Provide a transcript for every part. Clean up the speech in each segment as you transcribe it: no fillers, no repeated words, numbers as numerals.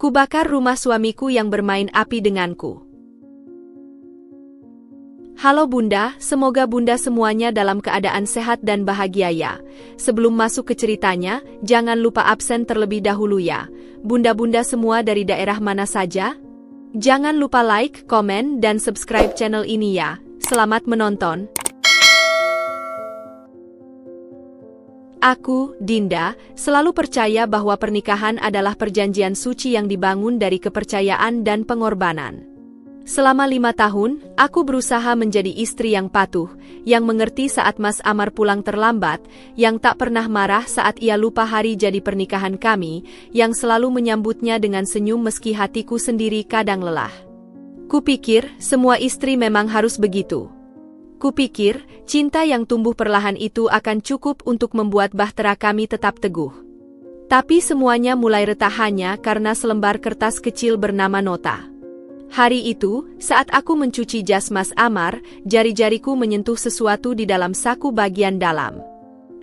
Kubakar rumah suamiku yang bermain api denganku. Halo Bunda, semoga Bunda semuanya dalam keadaan sehat dan bahagia ya. Sebelum masuk ke ceritanya, jangan lupa absen terlebih dahulu ya. Bunda-bunda semua dari daerah mana saja? Jangan lupa like, komen, dan subscribe channel ini ya. Selamat menonton. Aku, Dinda, selalu percaya bahwa pernikahan adalah perjanjian suci yang dibangun dari kepercayaan dan pengorbanan. Selama 5 tahun, aku berusaha menjadi istri yang patuh, yang mengerti saat Mas Amar pulang terlambat, yang tak pernah marah saat ia lupa hari jadi pernikahan kami, yang selalu menyambutnya dengan senyum meski hatiku sendiri kadang lelah. Kupikir, semua istri memang harus begitu. Kupikir, cinta yang tumbuh perlahan itu akan cukup untuk membuat bahtera kami tetap teguh. Tapi semuanya mulai retak hanya karena selembar kertas kecil bernama nota. Hari itu, saat aku mencuci jas Mas Amar, jari-jariku menyentuh sesuatu di dalam saku bagian dalam.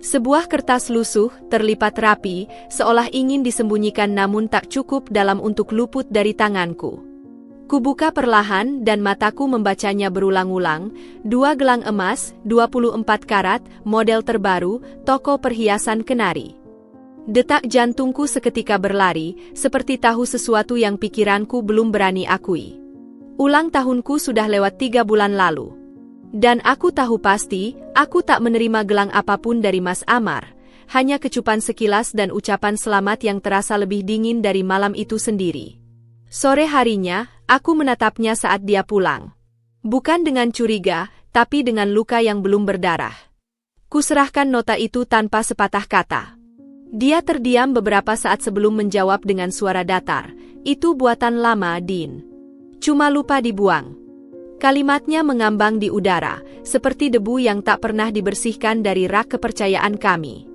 Sebuah kertas lusuh, terlipat rapi, seolah ingin disembunyikan namun tak cukup dalam untuk luput dari tanganku. Kubuka perlahan dan mataku membacanya berulang-ulang, 2 gelang emas, 24 karat, model terbaru, toko perhiasan Kenari. Detak jantungku seketika berlari, seperti tahu sesuatu yang pikiranku belum berani akui. Ulang tahunku sudah lewat 3 bulan lalu. Dan aku tahu pasti, aku tak menerima gelang apapun dari Mas Amar, hanya kecupan sekilas dan ucapan selamat yang terasa lebih dingin dari malam itu sendiri. Sore harinya, aku menatapnya saat dia pulang. Bukan dengan curiga, tapi dengan luka yang belum berdarah. Kuserahkan nota itu tanpa sepatah kata. Dia terdiam beberapa saat sebelum menjawab dengan suara datar, "Itu buatan lama, Din. Cuma lupa dibuang." Kalimatnya mengambang di udara, seperti debu yang tak pernah dibersihkan dari rak kepercayaan kami.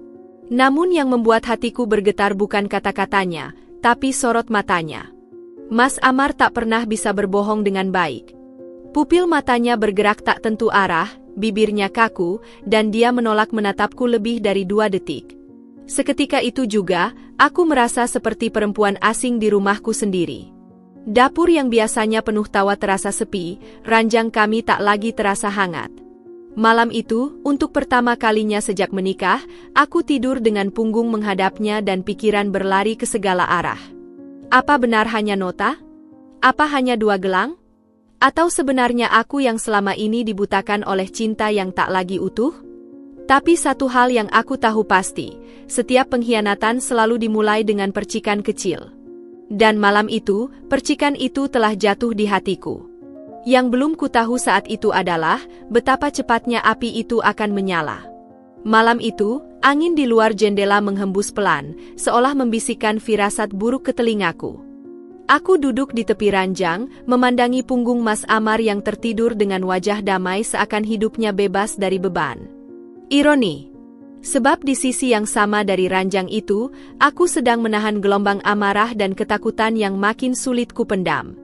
Namun yang membuat hatiku bergetar bukan kata-katanya, tapi sorot matanya. Mas Amar tak pernah bisa berbohong dengan baik. Pupil matanya bergerak tak tentu arah, bibirnya kaku, dan dia menolak menatapku lebih dari 2 detik. Seketika itu juga, aku merasa seperti perempuan asing di rumahku sendiri. Dapur yang biasanya penuh tawa terasa sepi, ranjang kami tak lagi terasa hangat. Malam itu, untuk pertama kalinya sejak menikah, aku tidur dengan punggung menghadapnya dan pikiran berlari ke segala arah. Apa benar hanya nota? Apa hanya 2 gelang? Atau sebenarnya aku yang selama ini dibutakan oleh cinta yang tak lagi utuh? Tapi satu hal yang aku tahu pasti, setiap pengkhianatan selalu dimulai dengan percikan kecil. Dan malam itu, percikan itu telah jatuh di hatiku. Yang belum kutahu saat itu adalah, betapa cepatnya api itu akan menyala. Malam itu, angin di luar jendela menghembus pelan, seolah membisikkan firasat buruk ke telingaku. Aku duduk di tepi ranjang, memandangi punggung Mas Amar yang tertidur dengan wajah damai seakan hidupnya bebas dari beban. Ironi. Sebab di sisi yang sama dari ranjang itu, aku sedang menahan gelombang amarah dan ketakutan yang makin sulit kupendam.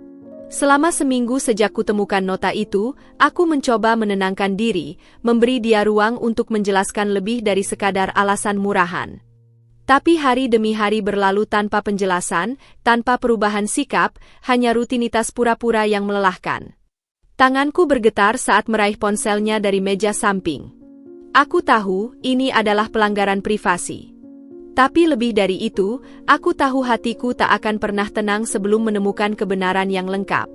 Selama seminggu sejak kutemukan nota itu, aku mencoba menenangkan diri, memberi dia ruang untuk menjelaskan lebih dari sekadar alasan murahan. Tapi hari demi hari berlalu tanpa penjelasan, tanpa perubahan sikap, hanya rutinitas pura-pura yang melelahkan. Tanganku bergetar saat meraih ponselnya dari meja samping. Aku tahu, ini adalah pelanggaran privasi. Tapi lebih dari itu, aku tahu hatiku tak akan pernah tenang sebelum menemukan kebenaran yang lengkap.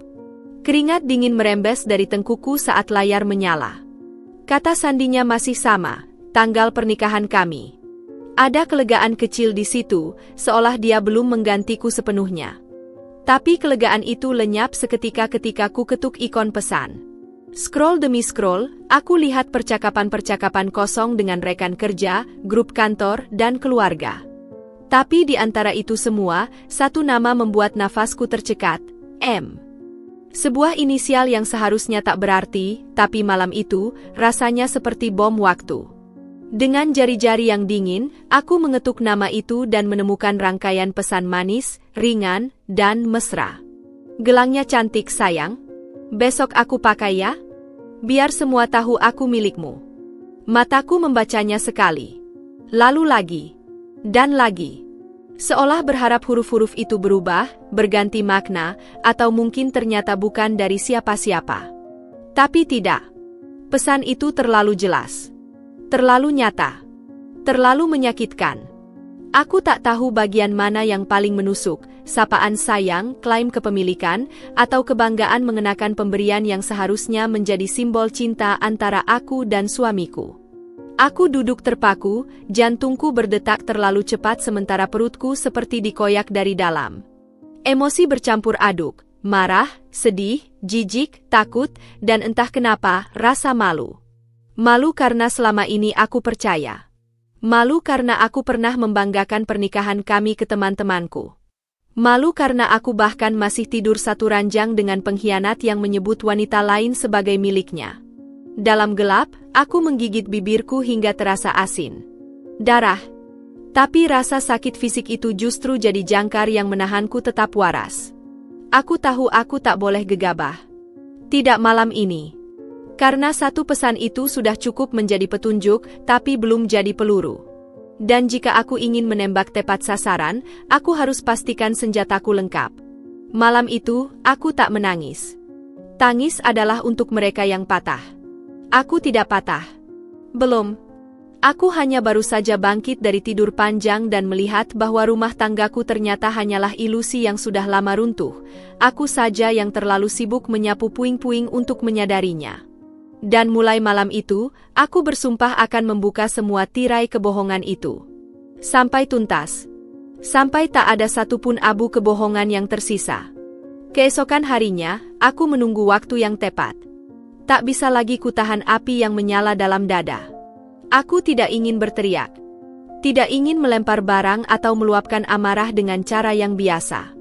Keringat dingin merembes dari tengkuku saat layar menyala. Kata sandinya masih sama, tanggal pernikahan kami. Ada kelegaan kecil di situ, seolah dia belum menggantiku sepenuhnya. Tapi kelegaan itu lenyap seketika ketika ku ketuk ikon pesan. Scroll demi scroll, aku lihat percakapan-percakapan kosong dengan rekan kerja, grup kantor, dan keluarga. Tapi di antara itu semua, satu nama membuat nafasku tercekat, M. Sebuah inisial yang seharusnya tak berarti, tapi malam itu, rasanya seperti bom waktu. Dengan jari-jari yang dingin, aku mengetuk nama itu dan menemukan rangkaian pesan manis, ringan, dan mesra. Gelangnya cantik sayang. Besok aku pakai ya? Biar semua tahu aku milikmu. Mataku membacanya sekali. Lalu lagi. Dan lagi. Seolah berharap huruf-huruf itu berubah, berganti makna, atau mungkin ternyata bukan dari siapa-siapa. Tapi tidak. Pesan itu terlalu jelas. Terlalu nyata. Terlalu menyakitkan. Aku tak tahu bagian mana yang paling menusuk, sapaan sayang, klaim kepemilikan, atau kebanggaan mengenakan pemberian yang seharusnya menjadi simbol cinta antara aku dan suamiku. Aku duduk terpaku, jantungku berdetak terlalu cepat sementara perutku seperti dikoyak dari dalam. Emosi bercampur aduk, marah, sedih, jijik, takut, dan entah kenapa, rasa malu. Malu karena selama ini aku percaya. Malu karena aku pernah membanggakan pernikahan kami ke teman-temanku. Malu karena aku bahkan masih tidur satu ranjang dengan pengkhianat yang menyebut wanita lain sebagai miliknya. Dalam gelap, aku menggigit bibirku hingga terasa asin. Darah. Tapi rasa sakit fisik itu justru jadi jangkar yang menahanku tetap waras. Aku tahu aku tak boleh gegabah. Tidak malam ini. Karena satu pesan itu sudah cukup menjadi petunjuk, tapi belum jadi peluru. Dan jika aku ingin menembak tepat sasaran, aku harus pastikan senjataku lengkap. Malam itu, aku tak menangis. Tangis adalah untuk mereka yang patah. Aku tidak patah. Belum. Aku hanya baru saja bangkit dari tidur panjang dan melihat bahwa rumah tanggaku ternyata hanyalah ilusi yang sudah lama runtuh. Aku saja yang terlalu sibuk menyapu puing-puing untuk menyadarinya. Dan mulai malam itu, aku bersumpah akan membuka semua tirai kebohongan itu. Sampai tuntas. Sampai tak ada satupun abu kebohongan yang tersisa. Keesokan harinya, aku menunggu waktu yang tepat. Tak bisa lagi kutahan api yang menyala dalam dada. Aku tidak ingin berteriak. Tidak ingin melempar barang atau meluapkan amarah dengan cara yang biasa.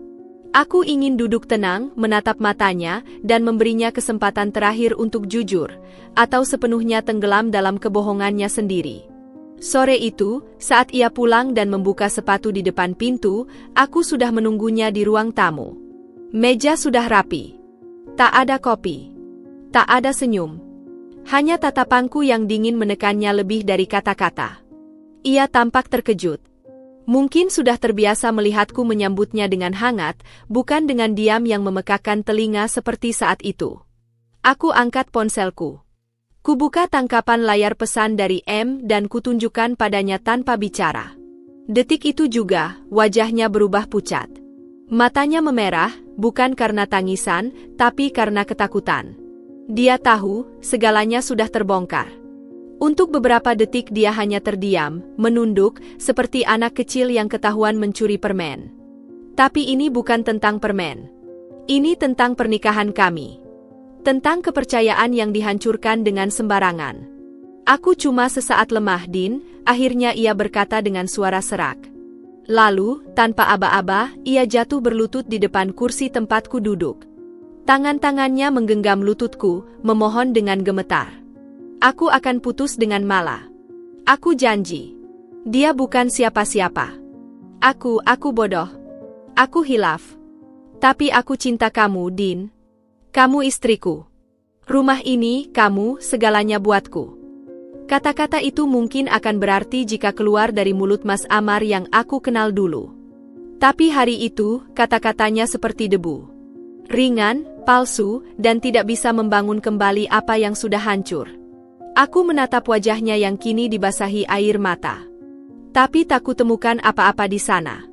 Aku ingin duduk tenang, menatap matanya, dan memberinya kesempatan terakhir untuk jujur, atau sepenuhnya tenggelam dalam kebohongannya sendiri. Sore itu, saat ia pulang dan membuka sepatu di depan pintu, aku sudah menunggunya di ruang tamu. Meja sudah rapi. Tak ada kopi. Tak ada senyum. Hanya tatapanku yang dingin menekannya lebih dari kata-kata. Ia tampak terkejut. Mungkin sudah terbiasa melihatku menyambutnya dengan hangat, bukan dengan diam yang memekakkan telinga seperti saat itu. Aku angkat ponselku. Kubuka tangkapan layar pesan dari M dan kutunjukkan padanya tanpa bicara. Detik itu juga, wajahnya berubah pucat. Matanya memerah, bukan karena tangisan, tapi karena ketakutan. Dia tahu, segalanya sudah terbongkar. Untuk beberapa detik dia hanya terdiam, menunduk, seperti anak kecil yang ketahuan mencuri permen. Tapi ini bukan tentang permen. Ini tentang pernikahan kami. Tentang kepercayaan yang dihancurkan dengan sembarangan. Aku cuma sesaat lemah, Din, akhirnya ia berkata dengan suara serak. Lalu, tanpa aba-aba, ia jatuh berlutut di depan kursi tempatku duduk. Tangan-tangannya menggenggam lututku, memohon dengan gemetar. Aku akan putus dengan Mala. Aku janji. Dia bukan siapa-siapa. Aku bodoh. Aku hilaf. Tapi aku cinta kamu, Din. Kamu istriku. Rumah ini, kamu, segalanya buatku. Kata-kata itu mungkin akan berarti jika keluar dari mulut Mas Amar yang aku kenal dulu. Tapi hari itu, kata-katanya seperti debu. Ringan, palsu, dan tidak bisa membangun kembali apa yang sudah hancur. Aku menatap wajahnya yang kini dibasahi air mata. Tapi tak kutemukan apa-apa di sana.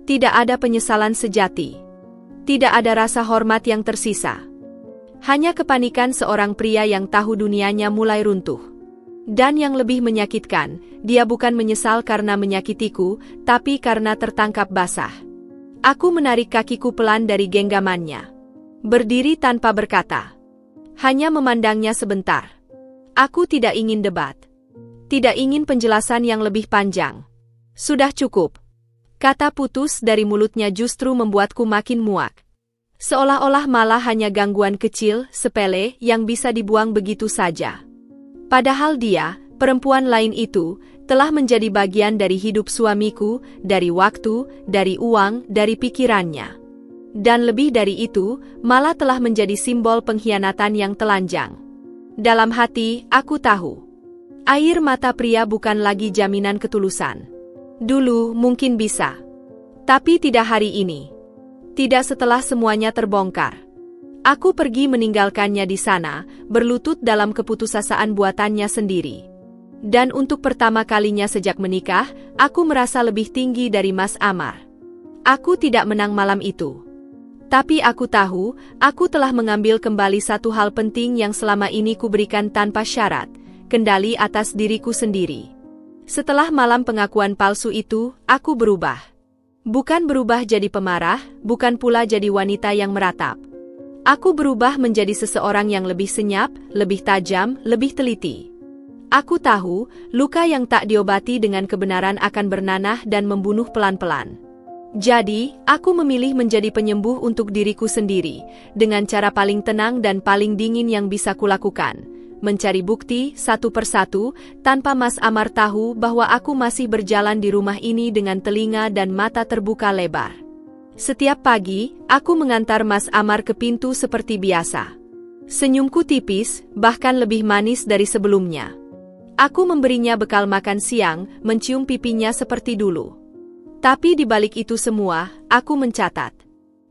Tidak ada penyesalan sejati. Tidak ada rasa hormat yang tersisa. Hanya kepanikan seorang pria yang tahu dunianya mulai runtuh. Dan yang lebih menyakitkan, dia bukan menyesal karena menyakitiku, tapi karena tertangkap basah. Aku menarik kakiku pelan dari genggamannya. Berdiri tanpa berkata. Hanya memandangnya sebentar. Aku tidak ingin debat. Tidak ingin penjelasan yang lebih panjang. Sudah cukup. Kata putus dari mulutnya justru membuatku makin muak. Seolah-olah malah hanya gangguan kecil, sepele, yang bisa dibuang begitu saja. Padahal dia, perempuan lain itu, telah menjadi bagian dari hidup suamiku, dari waktu, dari uang, dari pikirannya. Dan lebih dari itu, malah telah menjadi simbol pengkhianatan yang telanjang. Dalam hati, aku tahu. Air mata pria bukan lagi jaminan ketulusan. Dulu mungkin bisa. Tapi tidak hari ini. Tidak setelah semuanya terbongkar. Aku pergi meninggalkannya di sana, berlutut dalam keputusasaan buatannya sendiri. Dan untuk pertama kalinya sejak menikah, aku merasa lebih tinggi dari Mas Amar. Aku tidak menang malam itu. Tapi aku tahu, aku telah mengambil kembali satu hal penting yang selama ini kuberikan tanpa syarat, kendali atas diriku sendiri. Setelah malam pengakuan palsu itu, aku berubah. Bukan berubah jadi pemarah, bukan pula jadi wanita yang meratap. Aku berubah menjadi seseorang yang lebih senyap, lebih tajam, lebih teliti. Aku tahu, luka yang tak diobati dengan kebenaran akan bernanah dan membunuh pelan-pelan. Jadi, aku memilih menjadi penyembuh untuk diriku sendiri, dengan cara paling tenang dan paling dingin yang bisa kulakukan. Mencari bukti, satu persatu, tanpa Mas Amar tahu bahwa aku masih berjalan di rumah ini dengan telinga dan mata terbuka lebar. Setiap pagi, aku mengantar Mas Amar ke pintu seperti biasa. Senyumku tipis, bahkan lebih manis dari sebelumnya. Aku memberinya bekal makan siang, mencium pipinya seperti dulu. Tapi di balik itu semua, aku mencatat.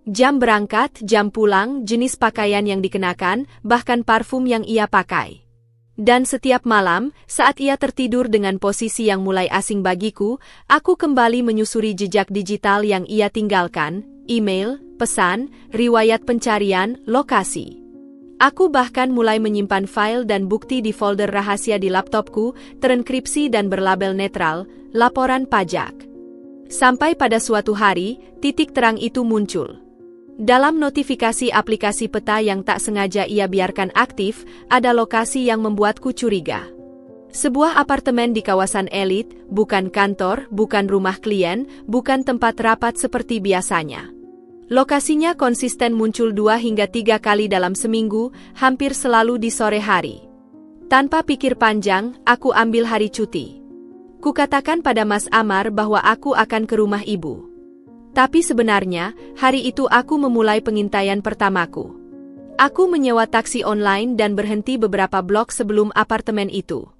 Jam berangkat, jam pulang, jenis pakaian yang dikenakan, bahkan parfum yang ia pakai. Dan setiap malam, saat ia tertidur dengan posisi yang mulai asing bagiku, aku kembali menyusuri jejak digital yang ia tinggalkan, email, pesan, riwayat pencarian, lokasi. Aku bahkan mulai menyimpan file dan bukti di folder rahasia di laptopku, terenkripsi dan berlabel netral, laporan pajak. Sampai pada suatu hari, titik terang itu muncul. Dalam notifikasi aplikasi peta yang tak sengaja ia biarkan aktif, ada lokasi yang membuatku curiga. Sebuah apartemen di kawasan elit, bukan kantor, bukan rumah klien, bukan tempat rapat seperti biasanya. Lokasinya konsisten muncul 2 hingga 3 kali dalam seminggu, hampir selalu di sore hari. Tanpa pikir panjang, aku ambil hari cuti. Kukatakan pada Mas Amar bahwa aku akan ke rumah ibu. Tapi sebenarnya, hari itu aku memulai pengintaian pertamaku. Aku menyewa taksi online dan berhenti beberapa blok sebelum apartemen itu.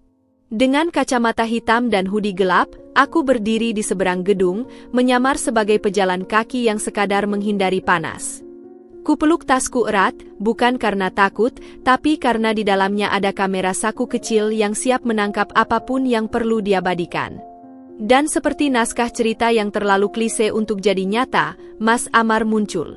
Dengan kacamata hitam dan hoodie gelap, aku berdiri di seberang gedung, menyamar sebagai pejalan kaki yang sekadar menghindari panas. Kupeluk tasku erat, bukan karena takut, tapi karena di dalamnya ada kamera saku kecil yang siap menangkap apapun yang perlu diabadikan. Dan seperti naskah cerita yang terlalu klise untuk jadi nyata, Mas Amar muncul.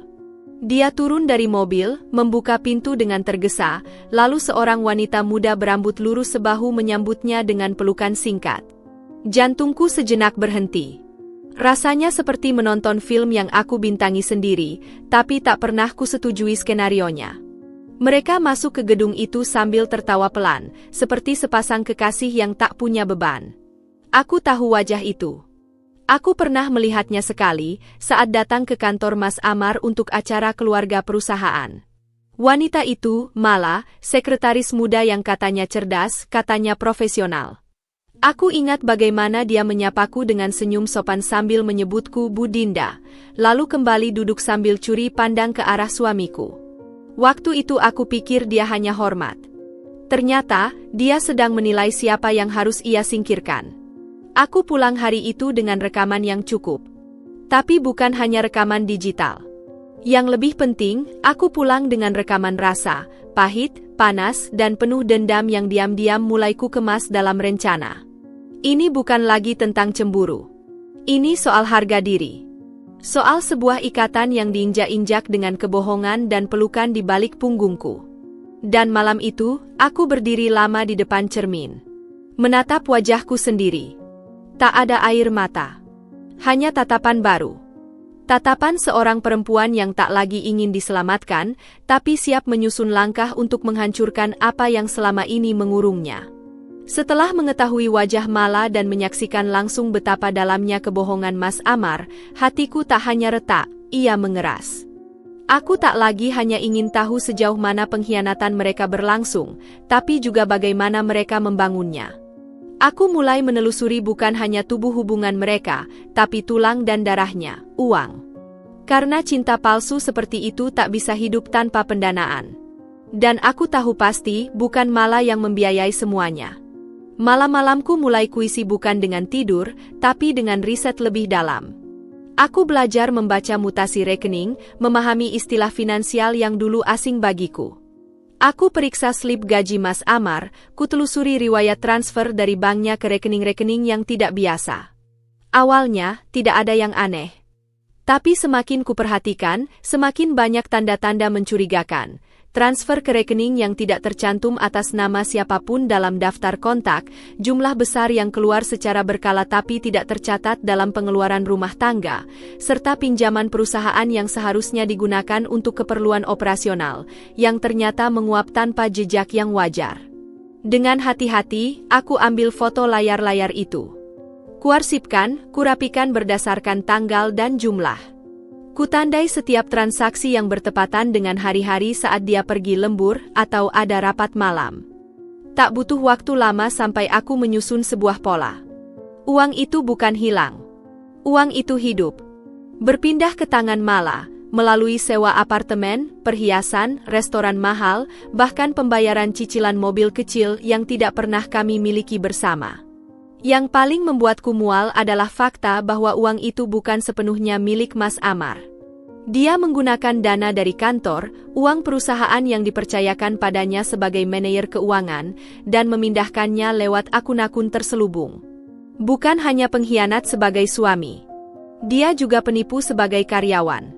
Dia turun dari mobil, membuka pintu dengan tergesa, lalu seorang wanita muda berambut lurus sebahu menyambutnya dengan pelukan singkat. Jantungku sejenak berhenti. Rasanya seperti menonton film yang aku bintangi sendiri, tapi tak pernah kusetujui skenarionya. Mereka masuk ke gedung itu sambil tertawa pelan, seperti sepasang kekasih yang tak punya beban. Aku tahu wajah itu. Aku pernah melihatnya sekali saat datang ke kantor Mas Amar untuk acara keluarga perusahaan. Wanita itu, Mala, sekretaris muda yang katanya cerdas, katanya profesional. Aku ingat bagaimana dia menyapaku dengan senyum sopan sambil menyebutku Bu Dinda, lalu kembali duduk sambil curi pandang ke arah suamiku. Waktu itu aku pikir dia hanya hormat. Ternyata, dia sedang menilai siapa yang harus ia singkirkan. Aku pulang hari itu dengan rekaman yang cukup. Tapi bukan hanya rekaman digital. Yang lebih penting, aku pulang dengan rekaman rasa, pahit, panas, dan penuh dendam yang diam-diam mulai ku kemas dalam rencana. Ini bukan lagi tentang cemburu. Ini soal harga diri. Soal sebuah ikatan yang diinjak-injak dengan kebohongan dan pelukan di balik punggungku. Dan malam itu, aku berdiri lama di depan cermin. Menatap wajahku sendiri. Tak ada air mata. Hanya tatapan baru. Tatapan seorang perempuan yang tak lagi ingin diselamatkan, tapi siap menyusun langkah untuk menghancurkan apa yang selama ini mengurungnya. Setelah mengetahui wajah Mala dan menyaksikan langsung betapa dalamnya kebohongan Mas Amar, hatiku tak hanya retak, ia mengeras. Aku tak lagi hanya ingin tahu sejauh mana pengkhianatan mereka berlangsung, tapi juga bagaimana mereka membangunnya. Aku mulai menelusuri bukan hanya tubuh hubungan mereka, tapi tulang dan darahnya, uang. Karena cinta palsu seperti itu tak bisa hidup tanpa pendanaan. Dan aku tahu pasti bukan Mala yang membiayai semuanya. Malam-malamku mulai kuisi bukan dengan tidur, tapi dengan riset lebih dalam. Aku belajar membaca mutasi rekening, memahami istilah finansial yang dulu asing bagiku. Aku periksa slip gaji Mas Amar, kutelusuri riwayat transfer dari banknya ke rekening-rekening yang tidak biasa. Awalnya, tidak ada yang aneh. Tapi semakin kuperhatikan, semakin banyak tanda-tanda mencurigakan. Transfer ke rekening yang tidak tercantum atas nama siapapun dalam daftar kontak, jumlah besar yang keluar secara berkala tapi tidak tercatat dalam pengeluaran rumah tangga, serta pinjaman perusahaan yang seharusnya digunakan untuk keperluan operasional, yang ternyata menguap tanpa jejak yang wajar. Dengan hati-hati, aku ambil foto layar-layar itu. Kuarsipkan, kurapikan berdasarkan tanggal dan jumlah. Kutandai setiap transaksi yang bertepatan dengan hari-hari saat dia pergi lembur atau ada rapat malam. Tak butuh waktu lama sampai aku menyusun sebuah pola. Uang itu bukan hilang. Uang itu hidup. Berpindah ke tangan Mala, melalui sewa apartemen, perhiasan, restoran mahal, bahkan pembayaran cicilan mobil kecil yang tidak pernah kami miliki bersama. Yang paling membuatku mual adalah fakta bahwa uang itu bukan sepenuhnya milik Mas Amar. Dia menggunakan dana dari kantor, uang perusahaan yang dipercayakan padanya sebagai manajer keuangan, dan memindahkannya lewat akun-akun terselubung. Bukan hanya pengkhianat sebagai suami. Dia juga penipu sebagai karyawan.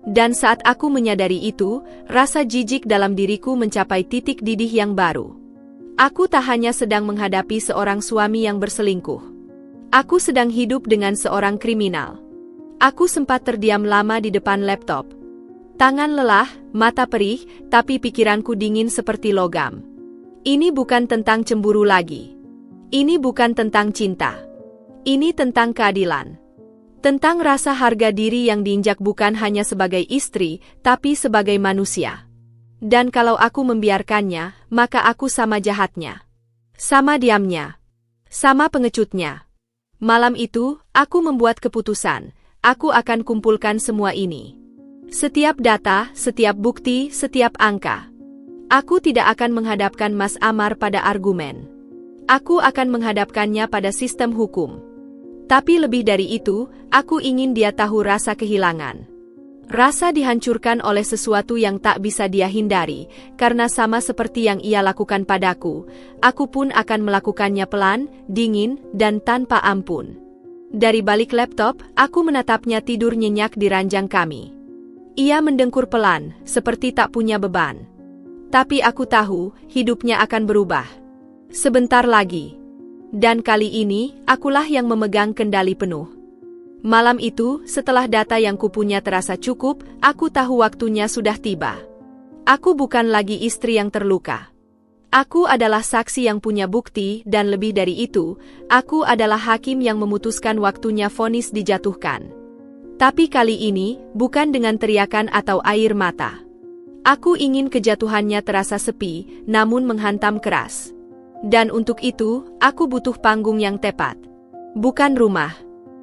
Dan saat aku menyadari itu, rasa jijik dalam diriku mencapai titik didih yang baru. Aku tak hanya sedang menghadapi seorang suami yang berselingkuh. Aku sedang hidup dengan seorang kriminal. Aku sempat terdiam lama di depan laptop. Tangan lelah, mata perih, tapi pikiranku dingin seperti logam. Ini bukan tentang cemburu lagi. Ini bukan tentang cinta. Ini tentang keadilan. Tentang rasa harga diri yang diinjak bukan hanya sebagai istri, tapi sebagai manusia. Dan kalau aku membiarkannya, maka aku sama jahatnya. Sama diamnya. Sama pengecutnya. Malam itu, aku membuat keputusan. Aku akan kumpulkan semua ini. Setiap data, setiap bukti, setiap angka. Aku tidak akan menghadapkan Mas Amar pada argumen. Aku akan menghadapkannya pada sistem hukum. Tapi lebih dari itu, aku ingin dia tahu rasa kehilangan. Rasa dihancurkan oleh sesuatu yang tak bisa dia hindari, karena sama seperti yang ia lakukan padaku, aku pun akan melakukannya pelan, dingin, dan tanpa ampun. Dari balik laptop, aku menatapnya tidur nyenyak di ranjang kami. Ia mendengkur pelan, seperti tak punya beban. Tapi aku tahu, hidupnya akan berubah. Sebentar lagi. Dan kali ini, akulah yang memegang kendali penuh. Malam itu, setelah data yang kupunya terasa cukup, aku tahu waktunya sudah tiba. Aku bukan lagi istri yang terluka. Aku adalah saksi yang punya bukti dan lebih dari itu, aku adalah hakim yang memutuskan waktunya vonis dijatuhkan. Tapi kali ini, bukan dengan teriakan atau air mata. Aku ingin kejatuhannya terasa sepi, namun menghantam keras. Dan untuk itu, aku butuh panggung yang tepat. Bukan rumah.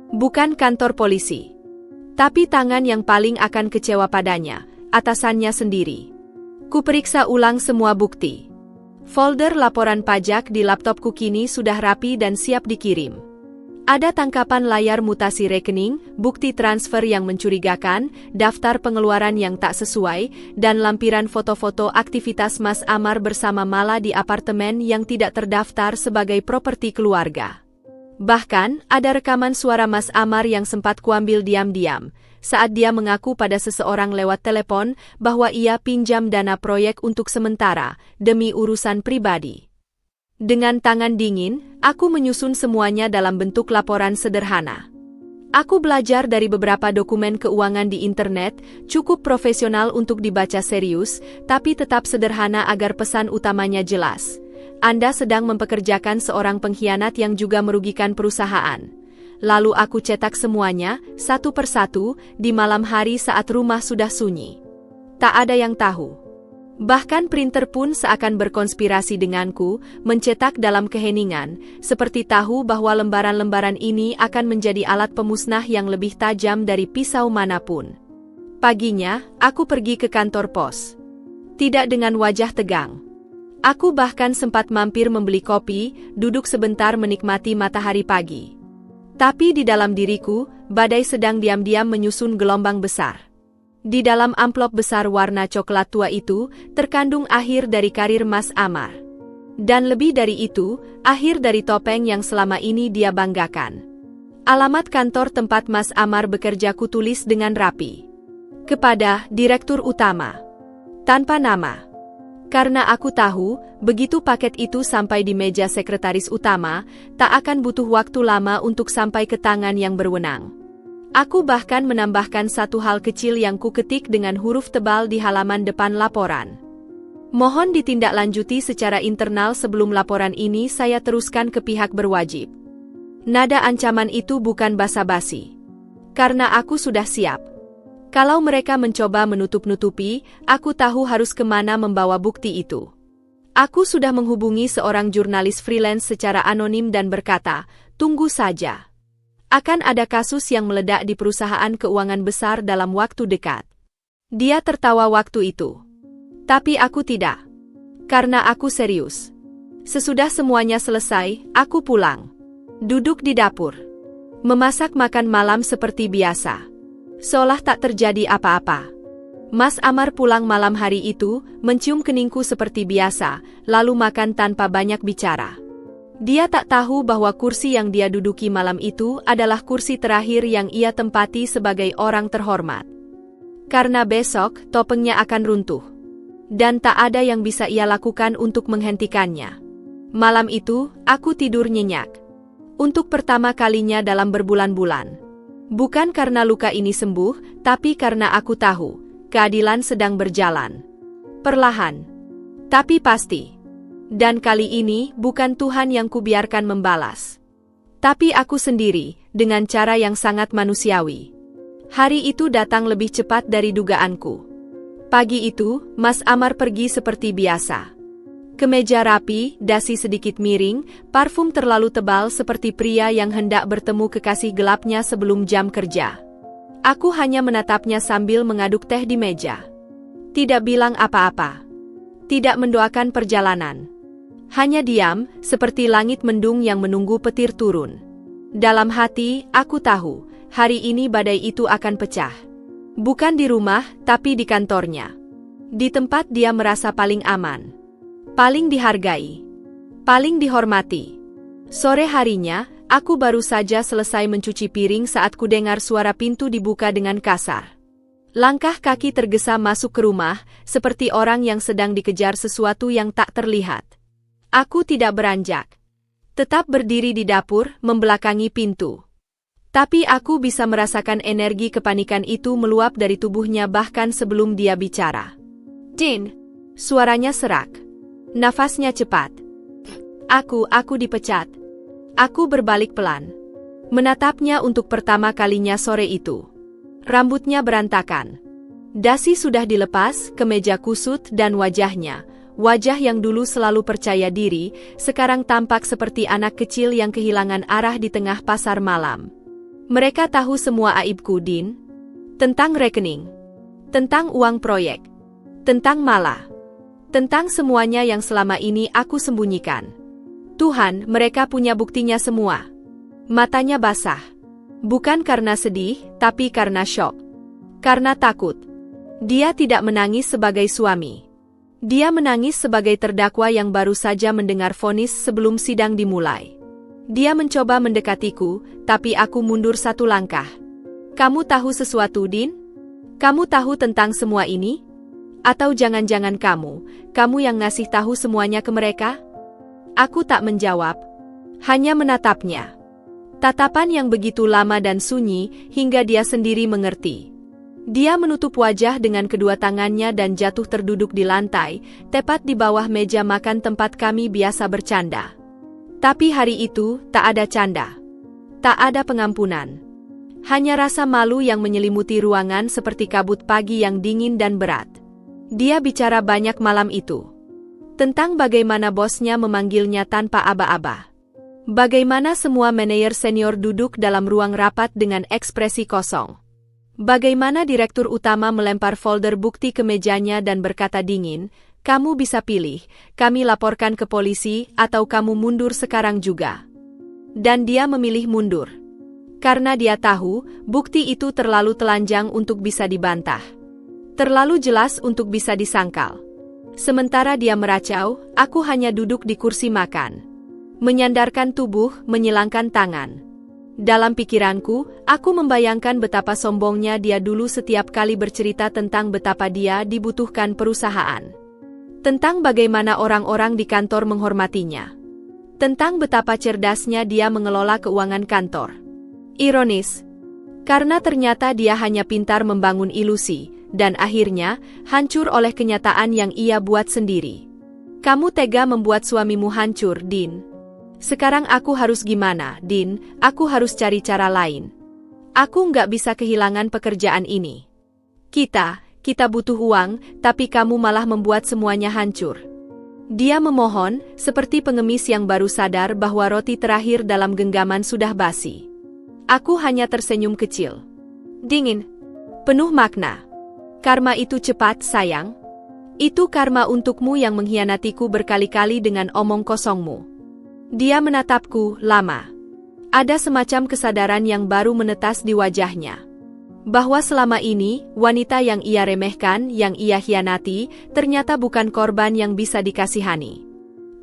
Bukan kantor polisi. Tapi tangan yang paling akan kecewa padanya, atasannya sendiri. Kuperiksa ulang semua bukti. Folder laporan pajak di laptopku kini sudah rapi dan siap dikirim. Ada tangkapan layar mutasi rekening, bukti transfer yang mencurigakan, daftar pengeluaran yang tak sesuai, dan lampiran foto-foto aktivitas Mas Amar bersama Mala di apartemen yang tidak terdaftar sebagai properti keluarga. Bahkan, ada rekaman suara Mas Amar yang sempat kuambil diam-diam, saat dia mengaku pada seseorang lewat telepon bahwa ia pinjam dana proyek untuk sementara, demi urusan pribadi. Dengan tangan dingin, aku menyusun semuanya dalam bentuk laporan sederhana. Aku belajar dari beberapa dokumen keuangan di internet, cukup profesional untuk dibaca serius, tapi tetap sederhana agar pesan utamanya jelas. Anda sedang mempekerjakan seorang pengkhianat yang juga merugikan perusahaan. Lalu aku cetak semuanya, satu persatu, di malam hari saat rumah sudah sunyi. Tak ada yang tahu. Bahkan printer pun seakan berkonspirasi denganku, mencetak dalam keheningan, seperti tahu bahwa lembaran-lembaran ini akan menjadi alat pemusnah yang lebih tajam dari pisau manapun. Paginya, aku pergi ke kantor pos. Tidak dengan wajah tegang. Aku bahkan sempat mampir membeli kopi, duduk sebentar menikmati matahari pagi. Tapi di dalam diriku, badai sedang diam-diam menyusun gelombang besar. Di dalam amplop besar warna coklat tua itu, terkandung akhir dari karir Mas Amar. Dan lebih dari itu, akhir dari topeng yang selama ini dia banggakan. Alamat kantor tempat Mas Amar bekerja kutulis dengan rapi. Kepada Direktur Utama. Tanpa nama. Karena aku tahu, begitu paket itu sampai di meja sekretaris utama, tak akan butuh waktu lama untuk sampai ke tangan yang berwenang. Aku bahkan menambahkan satu hal kecil yang kuketik dengan huruf tebal di halaman depan laporan. Mohon ditindaklanjuti secara internal sebelum laporan ini saya teruskan ke pihak berwajib. Nada ancaman itu bukan basa-basi. Karena aku sudah siap. Kalau mereka mencoba menutup-nutupi, aku tahu harus kemana membawa bukti itu. Aku sudah menghubungi seorang jurnalis freelance secara anonim dan berkata, tunggu saja. Akan ada kasus yang meledak di perusahaan keuangan besar dalam waktu dekat. Dia tertawa waktu itu. Tapi aku tidak. Karena aku serius. Sesudah semuanya selesai, aku pulang. Duduk di dapur. Memasak makan malam seperti biasa. Seolah tak terjadi apa-apa. Mas Amar pulang malam hari itu, mencium keningku seperti biasa, lalu makan tanpa banyak bicara. Dia tak tahu bahwa kursi yang dia duduki malam itu adalah kursi terakhir yang ia tempati sebagai orang terhormat. Karena besok, topengnya akan runtuh. Dan tak ada yang bisa ia lakukan untuk menghentikannya. Malam itu, aku tidur nyenyak. Untuk pertama kalinya dalam berbulan-bulan. Bukan karena luka ini sembuh, tapi karena aku tahu, keadilan sedang berjalan. Perlahan. Tapi pasti. Dan kali ini, bukan Tuhan yang kubiarkan membalas. Tapi aku sendiri, dengan cara yang sangat manusiawi. Hari itu datang lebih cepat dari dugaanku. Pagi itu, Mas Amar pergi seperti biasa. Kemeja rapi, dasi sedikit miring, parfum terlalu tebal seperti pria yang hendak bertemu kekasih gelapnya sebelum jam kerja. Aku hanya menatapnya sambil mengaduk teh di meja. Tidak bilang apa-apa. Tidak mendoakan perjalanan. Hanya diam, seperti langit mendung yang menunggu petir turun. Dalam hati, aku tahu, hari ini badai itu akan pecah. Bukan di rumah, tapi di kantornya. Di tempat dia merasa paling aman. Paling dihargai. Paling dihormati. Sore harinya, aku baru saja selesai mencuci piring saat kudengar suara pintu dibuka dengan kasar. Langkah kaki tergesa masuk ke rumah, seperti orang yang sedang dikejar sesuatu yang tak terlihat. Aku tidak beranjak. Tetap berdiri di dapur, membelakangi pintu. Tapi aku bisa merasakan energi kepanikan itu meluap dari tubuhnya bahkan sebelum dia bicara. Jin, suaranya serak. Nafasnya cepat. Aku dipecat. Aku berbalik pelan. Menatapnya untuk pertama kalinya sore itu. Rambutnya berantakan. Dasi sudah dilepas, kemeja kusut dan wajahnya, wajah yang dulu selalu percaya diri, sekarang tampak seperti anak kecil yang kehilangan arah di tengah pasar malam. Mereka tahu semua aibku, Din. Tentang rekening. Tentang uang proyek. Tentang Mala. Tentang semuanya yang selama ini aku sembunyikan. Tuhan, mereka punya buktinya semua. Matanya basah. Bukan karena sedih, tapi karena syok. Karena takut. Dia tidak menangis sebagai suami. Dia menangis sebagai terdakwa yang baru saja mendengar vonis sebelum sidang dimulai. Dia mencoba mendekatiku, tapi aku mundur satu langkah. Kamu tahu sesuatu, Din? Kamu tahu tentang semua ini? Atau jangan-jangan kamu yang ngasih tahu semuanya ke mereka? Aku tak menjawab. Hanya menatapnya. Tatapan yang begitu lama dan sunyi, hingga dia sendiri mengerti. Dia menutup wajah dengan kedua tangannya dan jatuh terduduk di lantai, tepat di bawah meja makan tempat kami biasa bercanda. Tapi hari itu, tak ada canda. Tak ada pengampunan. Hanya rasa malu yang menyelimuti ruangan seperti kabut pagi yang dingin dan berat. Dia bicara banyak malam itu. Tentang bagaimana bosnya memanggilnya tanpa aba-aba. Bagaimana semua manajer senior duduk dalam ruang rapat dengan ekspresi kosong. Bagaimana direktur utama melempar folder bukti ke mejanya dan berkata dingin, kamu bisa pilih, kami laporkan ke polisi atau kamu mundur sekarang juga. Dan dia memilih mundur. Karena dia tahu, bukti itu terlalu telanjang untuk bisa dibantah. Terlalu jelas untuk bisa disangkal. Sementara dia meracau, aku hanya duduk di kursi makan. Menyandarkan tubuh, menyilangkan tangan. Dalam pikiranku, aku membayangkan betapa sombongnya dia dulu setiap kali bercerita tentang betapa dia dibutuhkan perusahaan. Tentang bagaimana orang-orang di kantor menghormatinya. Tentang betapa cerdasnya dia mengelola keuangan kantor. Ironis. Karena ternyata dia hanya pintar membangun ilusi, dan akhirnya hancur oleh kenyataan yang ia buat sendiri. Kamu tega membuat suamimu hancur, Din. Sekarang aku harus gimana, Din? Aku harus cari cara lain. Aku nggak bisa kehilangan pekerjaan ini. Kita butuh uang, tapi kamu malah membuat semuanya hancur. Dia memohon, seperti pengemis yang baru sadar bahwa roti terakhir dalam genggaman sudah basi. Aku hanya tersenyum kecil. Dingin. Penuh makna. Karma itu cepat, sayang. Itu karma untukmu yang mengkhianatiku berkali-kali dengan omong kosongmu. Dia menatapku lama. Ada semacam kesadaran yang baru menetas di wajahnya. Bahwa selama ini, wanita yang ia remehkan, yang ia khianati, ternyata bukan korban yang bisa dikasihani.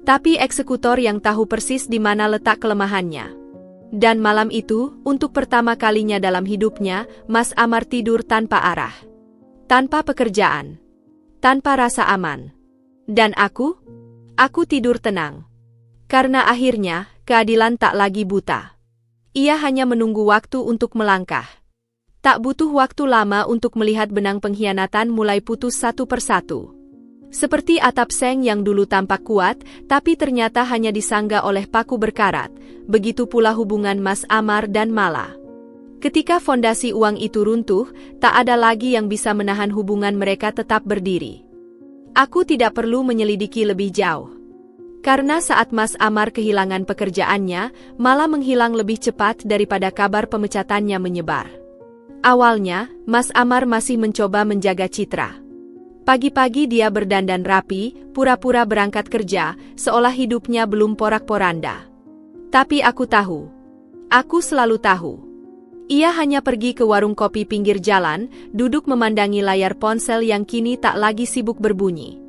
Tapi eksekutor yang tahu persis di mana letak kelemahannya. Dan malam itu, untuk pertama kalinya dalam hidupnya, Mas Amar tidur tanpa arah. Tanpa pekerjaan. Tanpa rasa aman. Dan aku tidur tenang. Karena akhirnya, keadilan tak lagi buta. Ia hanya menunggu waktu untuk melangkah. Tak butuh waktu lama untuk melihat benang pengkhianatan mulai putus satu persatu. Seperti atap seng yang dulu tampak kuat, tapi ternyata hanya disangga oleh paku berkarat, begitu pula hubungan Mas Amar dan Mala. Ketika fondasi uang itu runtuh, tak ada lagi yang bisa menahan hubungan mereka tetap berdiri. Aku tidak perlu menyelidiki lebih jauh. Karena saat Mas Amar kehilangan pekerjaannya, Mala menghilang lebih cepat daripada kabar pemecatannya menyebar. Awalnya, Mas Amar masih mencoba menjaga citra. Pagi-pagi dia berdandan rapi, pura-pura berangkat kerja, seolah hidupnya belum porak-poranda. Tapi aku tahu. Aku selalu tahu. Ia hanya pergi ke warung kopi pinggir jalan, duduk memandangi layar ponsel yang kini tak lagi sibuk berbunyi.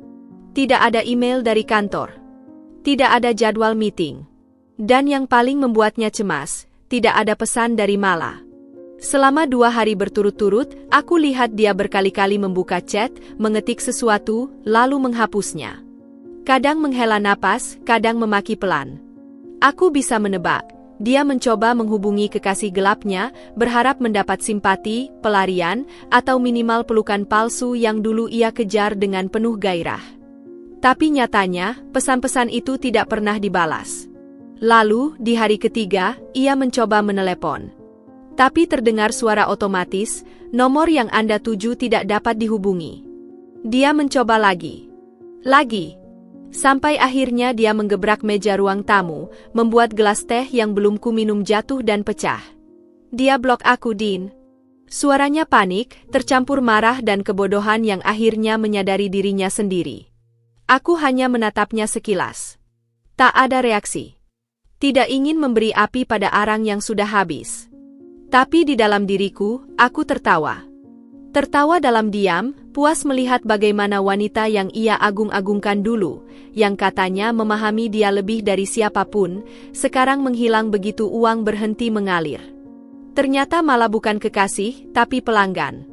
Tidak ada email dari kantor. Tidak ada jadwal meeting. Dan yang paling membuatnya cemas, tidak ada pesan dari Mala. Selama 2 hari berturut-turut, aku lihat dia berkali-kali membuka chat, mengetik sesuatu, lalu menghapusnya. Kadang menghela napas, kadang memaki pelan. Aku bisa menebak, dia mencoba menghubungi kekasih gelapnya, berharap mendapat simpati, pelarian, atau minimal pelukan palsu yang dulu ia kejar dengan penuh gairah. Tapi nyatanya, pesan-pesan itu tidak pernah dibalas. Lalu, di hari ketiga, ia mencoba menelepon. Tapi terdengar suara otomatis, nomor yang Anda tuju tidak dapat dihubungi. Dia mencoba lagi. Sampai akhirnya dia menggebrak meja ruang tamu, membuat gelas teh yang belum kuminum jatuh dan pecah. Dia blok aku, Din. Suaranya panik, tercampur marah dan kebodohan yang akhirnya menyadari dirinya sendiri. Aku hanya menatapnya sekilas. Tak ada reaksi. Tidak ingin memberi api pada arang yang sudah habis. Tapi di dalam diriku, aku tertawa. Tertawa dalam diam, puas melihat bagaimana wanita yang ia agung-agungkan dulu, yang katanya memahami dia lebih dari siapapun, sekarang menghilang begitu uang berhenti mengalir. Ternyata malah bukan kekasih, tapi pelanggan.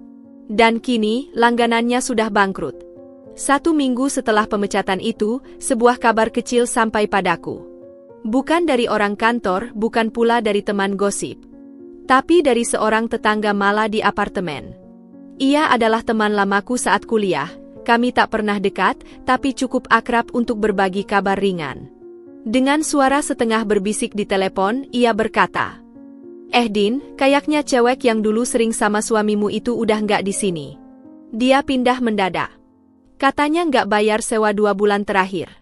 Dan kini, langganannya sudah bangkrut. 1 minggu setelah pemecatan itu, sebuah kabar kecil sampai padaku. Bukan dari orang kantor, bukan pula dari teman gosip. Tapi dari seorang tetangga Mala di apartemen. Ia adalah teman lamaku saat kuliah, kami tak pernah dekat, tapi cukup akrab untuk berbagi kabar ringan. Dengan suara setengah berbisik di telepon, ia berkata, Din, kayaknya cewek yang dulu sering sama suamimu itu udah nggak di sini. Dia pindah mendadak. Katanya nggak bayar sewa 2 bulan terakhir.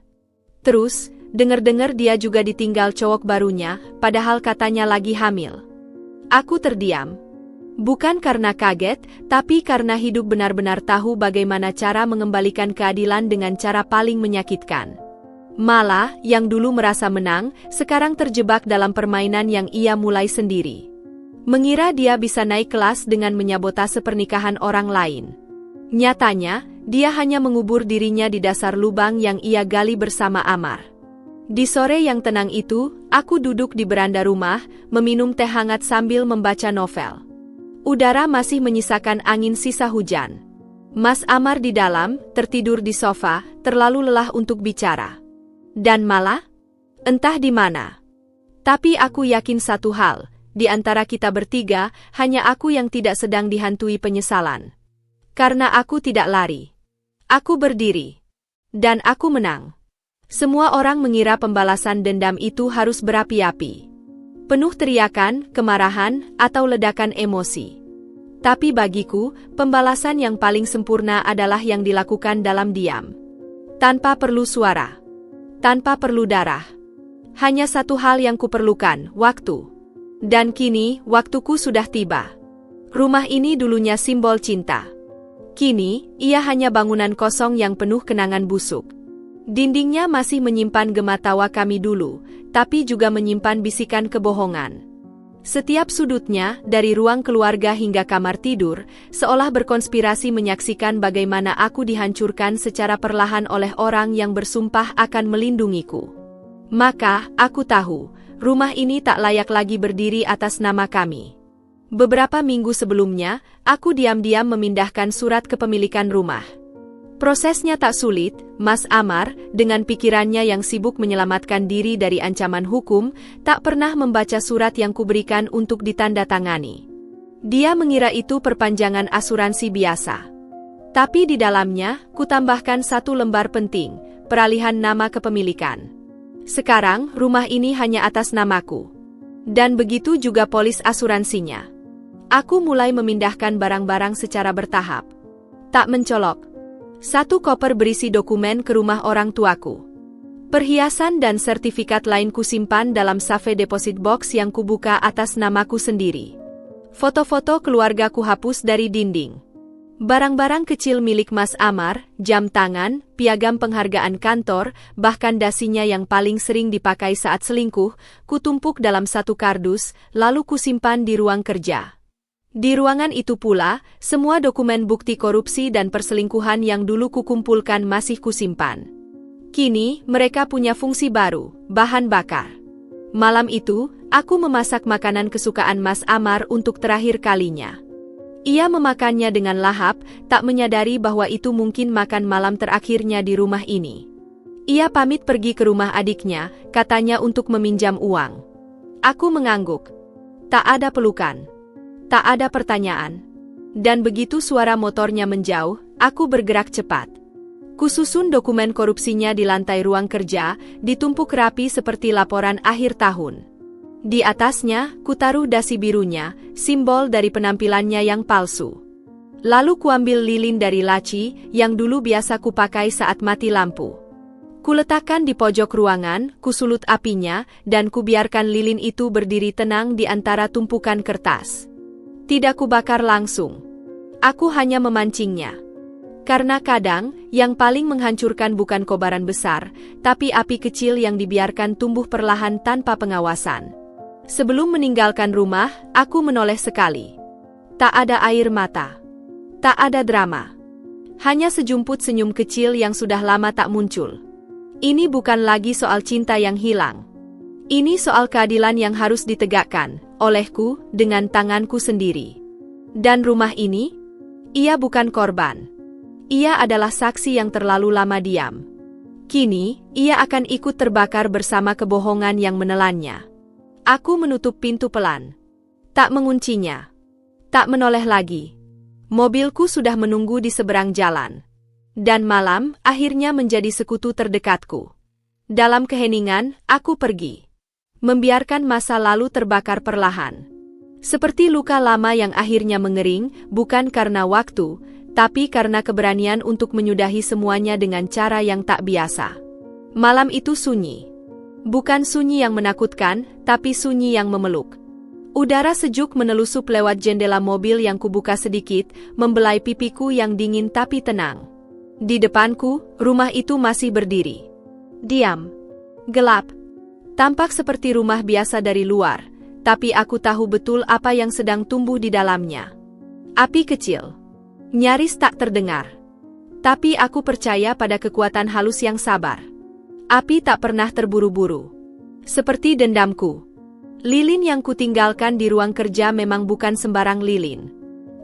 Terus, dengar-dengar dia juga ditinggal cowok barunya, padahal katanya lagi hamil. Aku terdiam. Bukan karena kaget, tapi karena hidup benar-benar tahu bagaimana cara mengembalikan keadilan dengan cara paling menyakitkan. Mala, yang dulu merasa menang, sekarang terjebak dalam permainan yang ia mulai sendiri. Mengira dia bisa naik kelas dengan menyabotase pernikahan orang lain. Nyatanya, dia hanya mengubur dirinya di dasar lubang yang ia gali bersama Amar. Di sore yang tenang itu, aku duduk di beranda rumah, meminum teh hangat sambil membaca novel. Udara masih menyisakan angin sisa hujan. Mas Amar di dalam, tertidur di sofa, terlalu lelah untuk bicara. Dan malah? Entah di mana. Tapi aku yakin satu hal, di antara kita bertiga, hanya aku yang tidak sedang dihantui penyesalan. Karena aku tidak lari. Aku berdiri. Dan aku menang. Semua orang mengira pembalasan dendam itu harus berapi-api. Penuh teriakan, kemarahan, atau ledakan emosi. Tapi bagiku, pembalasan yang paling sempurna adalah yang dilakukan dalam diam. Tanpa perlu suara. Tanpa perlu darah. Hanya satu hal yang kuperlukan, waktu. Dan kini, waktuku sudah tiba. Rumah ini dulunya simbol cinta. Kini, ia hanya bangunan kosong yang penuh kenangan busuk. Dindingnya masih menyimpan gema tawa kami dulu, tapi juga menyimpan bisikan kebohongan. Setiap sudutnya, dari ruang keluarga hingga kamar tidur, seolah berkonspirasi menyaksikan bagaimana aku dihancurkan secara perlahan oleh orang yang bersumpah akan melindungiku. Maka, aku tahu, rumah ini tak layak lagi berdiri atas nama kami. Beberapa minggu sebelumnya, aku diam-diam memindahkan surat kepemilikan rumah. Prosesnya tak sulit, Mas Amar, dengan pikirannya yang sibuk menyelamatkan diri dari ancaman hukum, tak pernah membaca surat yang kuberikan untuk ditandatangani. Dia mengira itu perpanjangan asuransi biasa. Tapi di dalamnya, kutambahkan satu lembar penting, peralihan nama kepemilikan. Sekarang, rumah ini hanya atas namaku. Dan begitu juga polis asuransinya. Aku mulai memindahkan barang-barang secara bertahap. Tak mencolok. Satu koper berisi dokumen ke rumah orang tuaku. Perhiasan dan sertifikat lain kusimpan dalam safe deposit box yang kubuka atas namaku sendiri. Foto-foto keluarga kuhapus dari dinding. Barang-barang kecil milik Mas Amar, jam tangan, piagam penghargaan kantor, bahkan dasinya yang paling sering dipakai saat selingkuh, kutumpuk dalam satu kardus, lalu kusimpan di ruang kerja. Di ruangan itu pula, semua dokumen bukti korupsi dan perselingkuhan yang dulu kukumpulkan masih kusimpan. Kini, mereka punya fungsi baru, bahan bakar. Malam itu, aku memasak makanan kesukaan Mas Amar untuk terakhir kalinya. Ia memakannya dengan lahap, tak menyadari bahwa itu mungkin makan malam terakhirnya di rumah ini. Ia pamit pergi ke rumah adiknya, katanya untuk meminjam uang. Aku mengangguk. Tak ada pelukan. Tak ada pertanyaan. Dan begitu suara motornya menjauh, aku bergerak cepat. Kususun dokumen korupsinya di lantai ruang kerja, ditumpuk rapi seperti laporan akhir tahun. Di atasnya, kutaruh dasi birunya, simbol dari penampilannya yang palsu. Lalu kuambil lilin dari laci, yang dulu biasa kupakai saat mati lampu. Kuletakkan di pojok ruangan, kusulut apinya, dan kubiarkan lilin itu berdiri tenang di antara tumpukan kertas. Tidak kubakar langsung. Aku hanya memancingnya. Karena kadang, yang paling menghancurkan bukan kobaran besar, tapi api kecil yang dibiarkan tumbuh perlahan tanpa pengawasan. Sebelum meninggalkan rumah, aku menoleh sekali. Tak ada air mata. Tak ada drama. Hanya sejumput senyum kecil yang sudah lama tak muncul. Ini bukan lagi soal cinta yang hilang. Ini soal keadilan yang harus ditegakkan olehku dengan tanganku sendiri. Dan rumah ini? Ia bukan korban. Ia adalah saksi yang terlalu lama diam. Kini, ia akan ikut terbakar bersama kebohongan yang menelannya. Aku menutup pintu pelan. Tak menguncinya. Tak menoleh lagi. Mobilku sudah menunggu di seberang jalan. Dan malam akhirnya menjadi sekutu terdekatku. Dalam keheningan, aku pergi. Membiarkan masa lalu terbakar perlahan. Seperti luka lama yang akhirnya mengering, bukan karena waktu, tapi karena keberanian untuk menyudahi semuanya dengan cara yang tak biasa. Malam itu sunyi. Bukan sunyi yang menakutkan, tapi sunyi yang memeluk. Udara sejuk menelusup lewat jendela mobil yang kubuka sedikit, membelai pipiku yang dingin tapi tenang. Di depanku, rumah itu masih berdiri. Diam. Gelap. Tampak seperti rumah biasa dari luar, tapi aku tahu betul apa yang sedang tumbuh di dalamnya. Api kecil. Nyaris tak terdengar. Tapi aku percaya pada kekuatan halus yang sabar. Api tak pernah terburu-buru. Seperti dendamku. Lilin yang kutinggalkan di ruang kerja memang bukan sembarang lilin.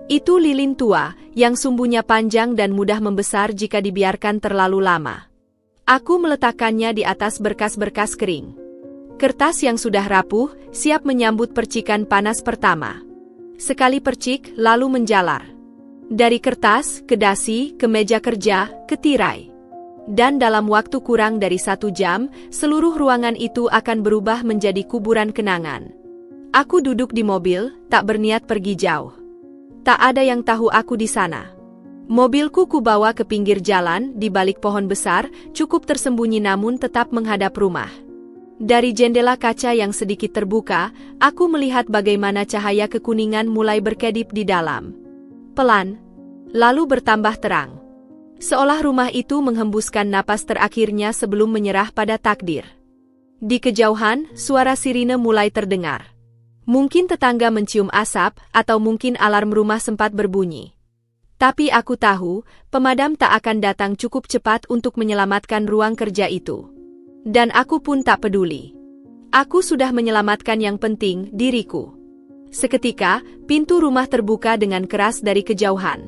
Itu lilin tua, yang sumbunya panjang dan mudah membesar jika dibiarkan terlalu lama. Aku meletakkannya di atas berkas-berkas kering. Kertas yang sudah rapuh, siap menyambut percikan panas pertama. Sekali percik, lalu menjalar. Dari kertas, ke dasi, ke meja kerja, ke tirai. Dan dalam waktu kurang dari 1 jam, seluruh ruangan itu akan berubah menjadi kuburan kenangan. Aku duduk di mobil, tak berniat pergi jauh. Tak ada yang tahu aku di sana. Mobilku kubawa ke pinggir jalan, di balik pohon besar, cukup tersembunyi namun tetap menghadap rumah. Dari jendela kaca yang sedikit terbuka, aku melihat bagaimana cahaya kekuningan mulai berkedip di dalam. Pelan, lalu bertambah terang. Seolah rumah itu menghembuskan napas terakhirnya sebelum menyerah pada takdir. Di kejauhan, suara sirine mulai terdengar. Mungkin tetangga mencium asap, atau mungkin alarm rumah sempat berbunyi. Tapi aku tahu, pemadam tak akan datang cukup cepat untuk menyelamatkan ruang kerja itu. Dan aku pun tak peduli. Aku sudah menyelamatkan yang penting, diriku. Seketika, pintu rumah terbuka dengan keras dari kejauhan.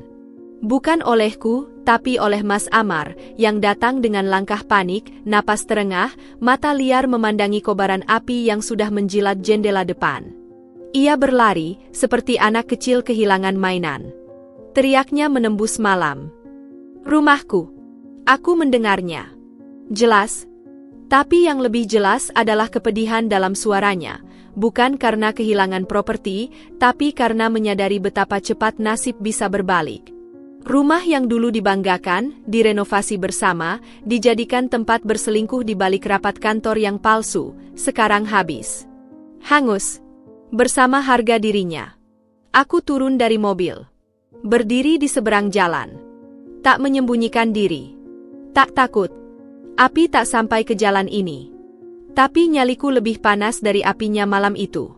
Bukan olehku, tapi oleh Mas Amar, yang datang dengan langkah panik, napas terengah, mata liar memandangi kobaran api yang sudah menjilat jendela depan. Ia berlari, seperti anak kecil kehilangan mainan. Teriaknya menembus malam. Rumahku. Aku mendengarnya. Jelas. Tapi yang lebih jelas adalah kepedihan dalam suaranya, bukan karena kehilangan properti, tapi karena menyadari betapa cepat nasib bisa berbalik. Rumah yang dulu dibanggakan, direnovasi bersama, dijadikan tempat berselingkuh di balik rapat kantor yang palsu, sekarang habis. Hangus. Bersama harga dirinya. Aku turun dari mobil. Berdiri di seberang jalan. Tak menyembunyikan diri. Tak takut. Api tak sampai ke jalan ini. Tapi nyaliku lebih panas dari apinya malam itu.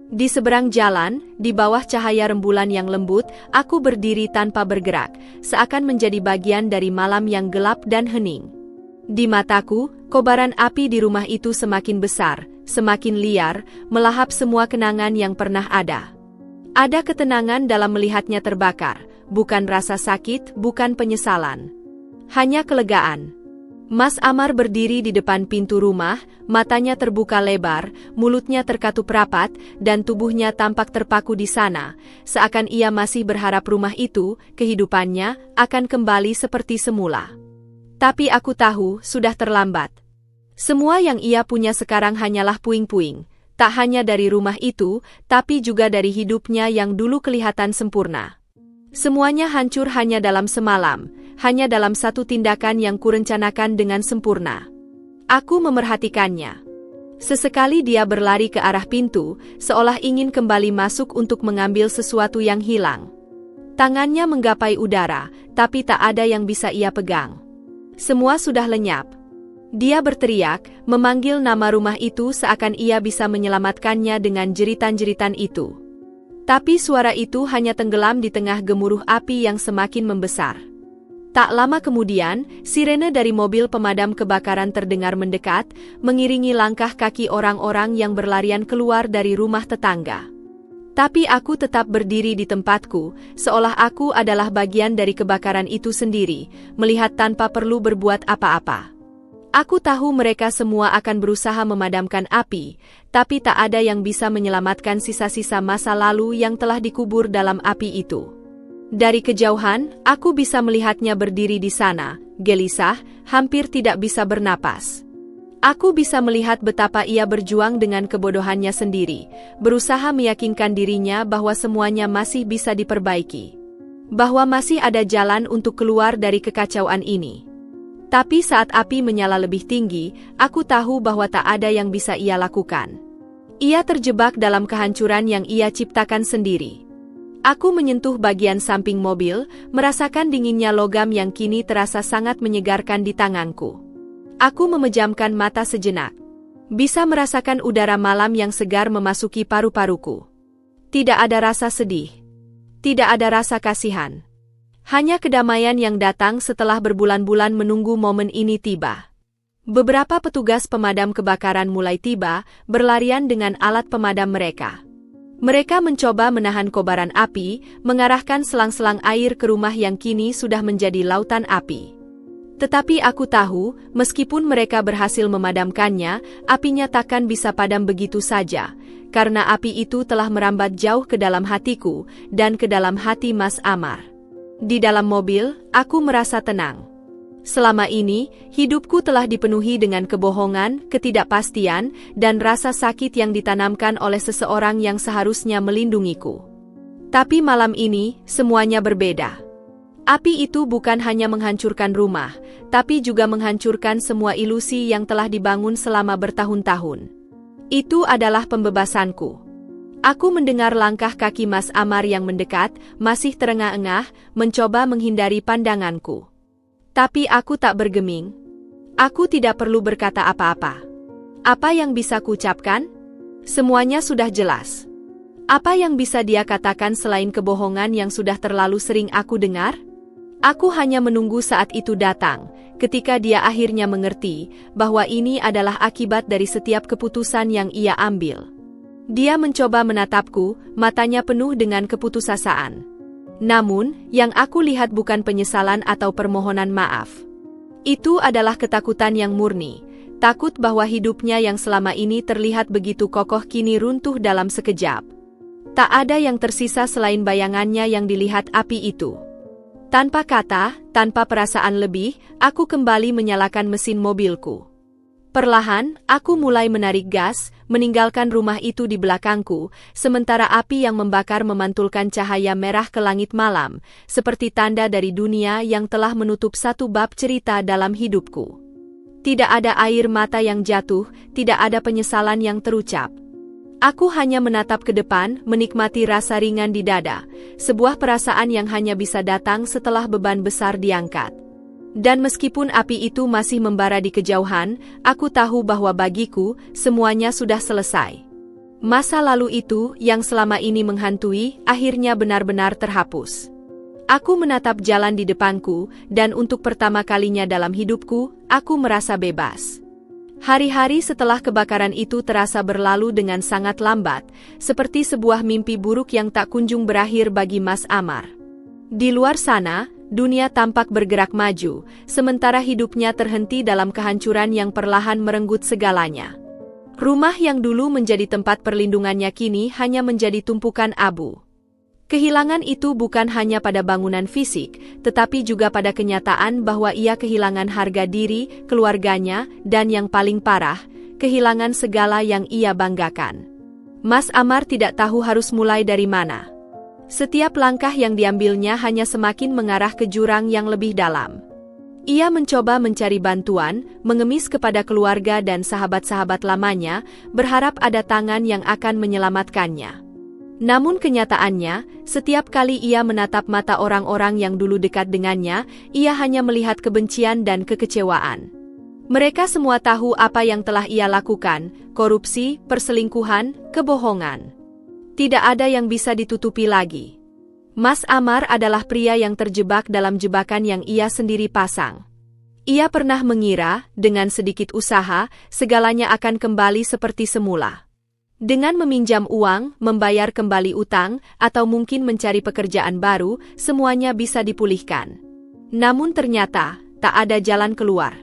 Di seberang jalan, di bawah cahaya rembulan yang lembut, aku berdiri tanpa bergerak, seakan menjadi bagian dari malam yang gelap dan hening. Di mataku, kobaran api di rumah itu semakin besar, semakin liar, melahap semua kenangan yang pernah ada. Ada ketenangan dalam melihatnya terbakar, bukan rasa sakit, bukan penyesalan. Hanya kelegaan. Mas Amar berdiri di depan pintu rumah, matanya terbuka lebar, mulutnya terkatup rapat, dan tubuhnya tampak terpaku di sana, seakan ia masih berharap rumah itu, kehidupannya, akan kembali seperti semula. Tapi aku tahu, sudah terlambat. Semua yang ia punya sekarang hanyalah puing-puing, tak hanya dari rumah itu, tapi juga dari hidupnya yang dulu kelihatan sempurna. Semuanya hancur hanya dalam semalam, hanya dalam satu tindakan yang kurencanakan dengan sempurna. Aku memerhatikannya. Sesekali dia berlari ke arah pintu, seolah ingin kembali masuk untuk mengambil sesuatu yang hilang. Tangannya menggapai udara, tapi tak ada yang bisa ia pegang. Semua sudah lenyap. Dia berteriak, memanggil nama rumah itu seakan ia bisa menyelamatkannya dengan jeritan-jeritan itu. Tapi suara itu hanya tenggelam di tengah gemuruh api yang semakin membesar. Tak lama kemudian, sirene dari mobil pemadam kebakaran terdengar mendekat, mengiringi langkah kaki orang-orang yang berlarian keluar dari rumah tetangga. Tapi aku tetap berdiri di tempatku, seolah aku adalah bagian dari kebakaran itu sendiri, melihat tanpa perlu berbuat apa-apa. Aku tahu mereka semua akan berusaha memadamkan api, tapi tak ada yang bisa menyelamatkan sisa-sisa masa lalu yang telah dikubur dalam api itu. Dari kejauhan, aku bisa melihatnya berdiri di sana, gelisah, hampir tidak bisa bernapas. Aku bisa melihat betapa ia berjuang dengan kebodohannya sendiri, berusaha meyakinkan dirinya bahwa semuanya masih bisa diperbaiki. Bahwa masih ada jalan untuk keluar dari kekacauan ini. Tapi saat api menyala lebih tinggi, aku tahu bahwa tak ada yang bisa ia lakukan. Ia terjebak dalam kehancuran yang ia ciptakan sendiri. Aku menyentuh bagian samping mobil, merasakan dinginnya logam yang kini terasa sangat menyegarkan di tanganku. Aku memejamkan mata sejenak. Bisa merasakan udara malam yang segar memasuki paru-paruku. Tidak ada rasa sedih. Tidak ada rasa kasihan. Hanya kedamaian yang datang setelah berbulan-bulan menunggu momen ini tiba. Beberapa petugas pemadam kebakaran mulai tiba, berlarian dengan alat pemadam mereka. Mereka mencoba menahan kobaran api, mengarahkan selang-selang air ke rumah yang kini sudah menjadi lautan api. Tetapi aku tahu, meskipun mereka berhasil memadamkannya, apinya takkan bisa padam begitu saja, karena api itu telah merambat jauh ke dalam hatiku dan ke dalam hati Mas Amar. Di dalam mobil, aku merasa tenang. Selama ini, hidupku telah dipenuhi dengan kebohongan, ketidakpastian, dan rasa sakit yang ditanamkan oleh seseorang yang seharusnya melindungiku. Tapi malam ini, semuanya berbeda. Api itu bukan hanya menghancurkan rumah, tapi juga menghancurkan semua ilusi yang telah dibangun selama bertahun-tahun. Itu adalah pembebasanku. Aku mendengar langkah kaki Mas Amar yang mendekat, masih terengah-engah, mencoba menghindari pandanganku. Tapi aku tak bergeming. Aku tidak perlu berkata apa-apa. Apa yang bisa kuucapkan? Semuanya sudah jelas. Apa yang bisa dia katakan selain kebohongan yang sudah terlalu sering aku dengar? Aku hanya menunggu saat itu datang, ketika dia akhirnya mengerti bahwa ini adalah akibat dari setiap keputusan yang ia ambil. Dia mencoba menatapku, matanya penuh dengan keputusasaan. Namun, yang aku lihat bukan penyesalan atau permohonan maaf. Itu adalah ketakutan yang murni, takut bahwa hidupnya yang selama ini terlihat begitu kokoh kini runtuh dalam sekejap. Tak ada yang tersisa selain bayangannya yang dilihat api itu. Tanpa kata, tanpa perasaan lebih, aku kembali menyalakan mesin mobilku. Perlahan, aku mulai menarik gas, meninggalkan rumah itu di belakangku, sementara api yang membakar memantulkan cahaya merah ke langit malam, seperti tanda dari dunia yang telah menutup satu bab cerita dalam hidupku. Tidak ada air mata yang jatuh, tidak ada penyesalan yang terucap. Aku hanya menatap ke depan, menikmati rasa ringan di dada, sebuah perasaan yang hanya bisa datang setelah beban besar diangkat. Dan meskipun api itu masih membara di kejauhan, aku tahu bahwa bagiku, semuanya sudah selesai. Masa lalu itu, yang selama ini menghantui, akhirnya benar-benar terhapus. Aku menatap jalan di depanku, dan untuk pertama kalinya dalam hidupku, aku merasa bebas. Hari-hari setelah kebakaran itu terasa berlalu dengan sangat lambat, seperti sebuah mimpi buruk yang tak kunjung berakhir bagi Mas Amar. Di luar sana, dunia tampak bergerak maju, sementara hidupnya terhenti dalam kehancuran yang perlahan merenggut segalanya. Rumah yang dulu menjadi tempat perlindungannya kini hanya menjadi tumpukan abu. Kehilangan itu bukan hanya pada bangunan fisik, tetapi juga pada kenyataan bahwa ia kehilangan harga diri, keluarganya, dan yang paling parah, kehilangan segala yang ia banggakan. Mas Amar tidak tahu harus mulai dari mana. Setiap langkah yang diambilnya hanya semakin mengarah ke jurang yang lebih dalam. Ia mencoba mencari bantuan, mengemis kepada keluarga dan sahabat-sahabat lamanya, berharap ada tangan yang akan menyelamatkannya. Namun kenyataannya, setiap kali ia menatap mata orang-orang yang dulu dekat dengannya, ia hanya melihat kebencian dan kekecewaan. Mereka semua tahu apa yang telah ia lakukan, korupsi, perselingkuhan, kebohongan. Tidak ada yang bisa ditutupi lagi. Mas Amar adalah pria yang terjebak dalam jebakan yang ia sendiri pasang. Ia pernah mengira, dengan sedikit usaha, segalanya akan kembali seperti semula. Dengan meminjam uang, membayar kembali utang, atau mungkin mencari pekerjaan baru, semuanya bisa dipulihkan. Namun ternyata, tak ada jalan keluar.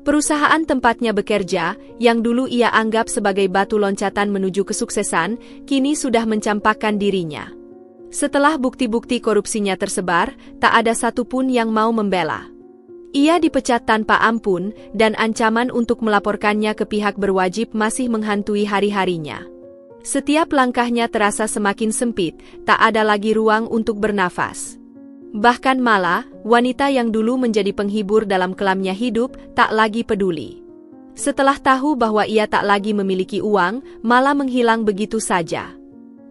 Perusahaan tempatnya bekerja, yang dulu ia anggap sebagai batu loncatan menuju kesuksesan, kini sudah mencampakkan dirinya. Setelah bukti-bukti korupsinya tersebar, tak ada satupun yang mau membela. Ia dipecat tanpa ampun, dan ancaman untuk melaporkannya ke pihak berwajib masih menghantui hari-harinya. Setiap langkahnya terasa semakin sempit, tak ada lagi ruang untuk bernafas. Bahkan malah, wanita yang dulu menjadi penghibur dalam kelamnya hidup, tak lagi peduli. Setelah tahu bahwa ia tak lagi memiliki uang, malah menghilang begitu saja.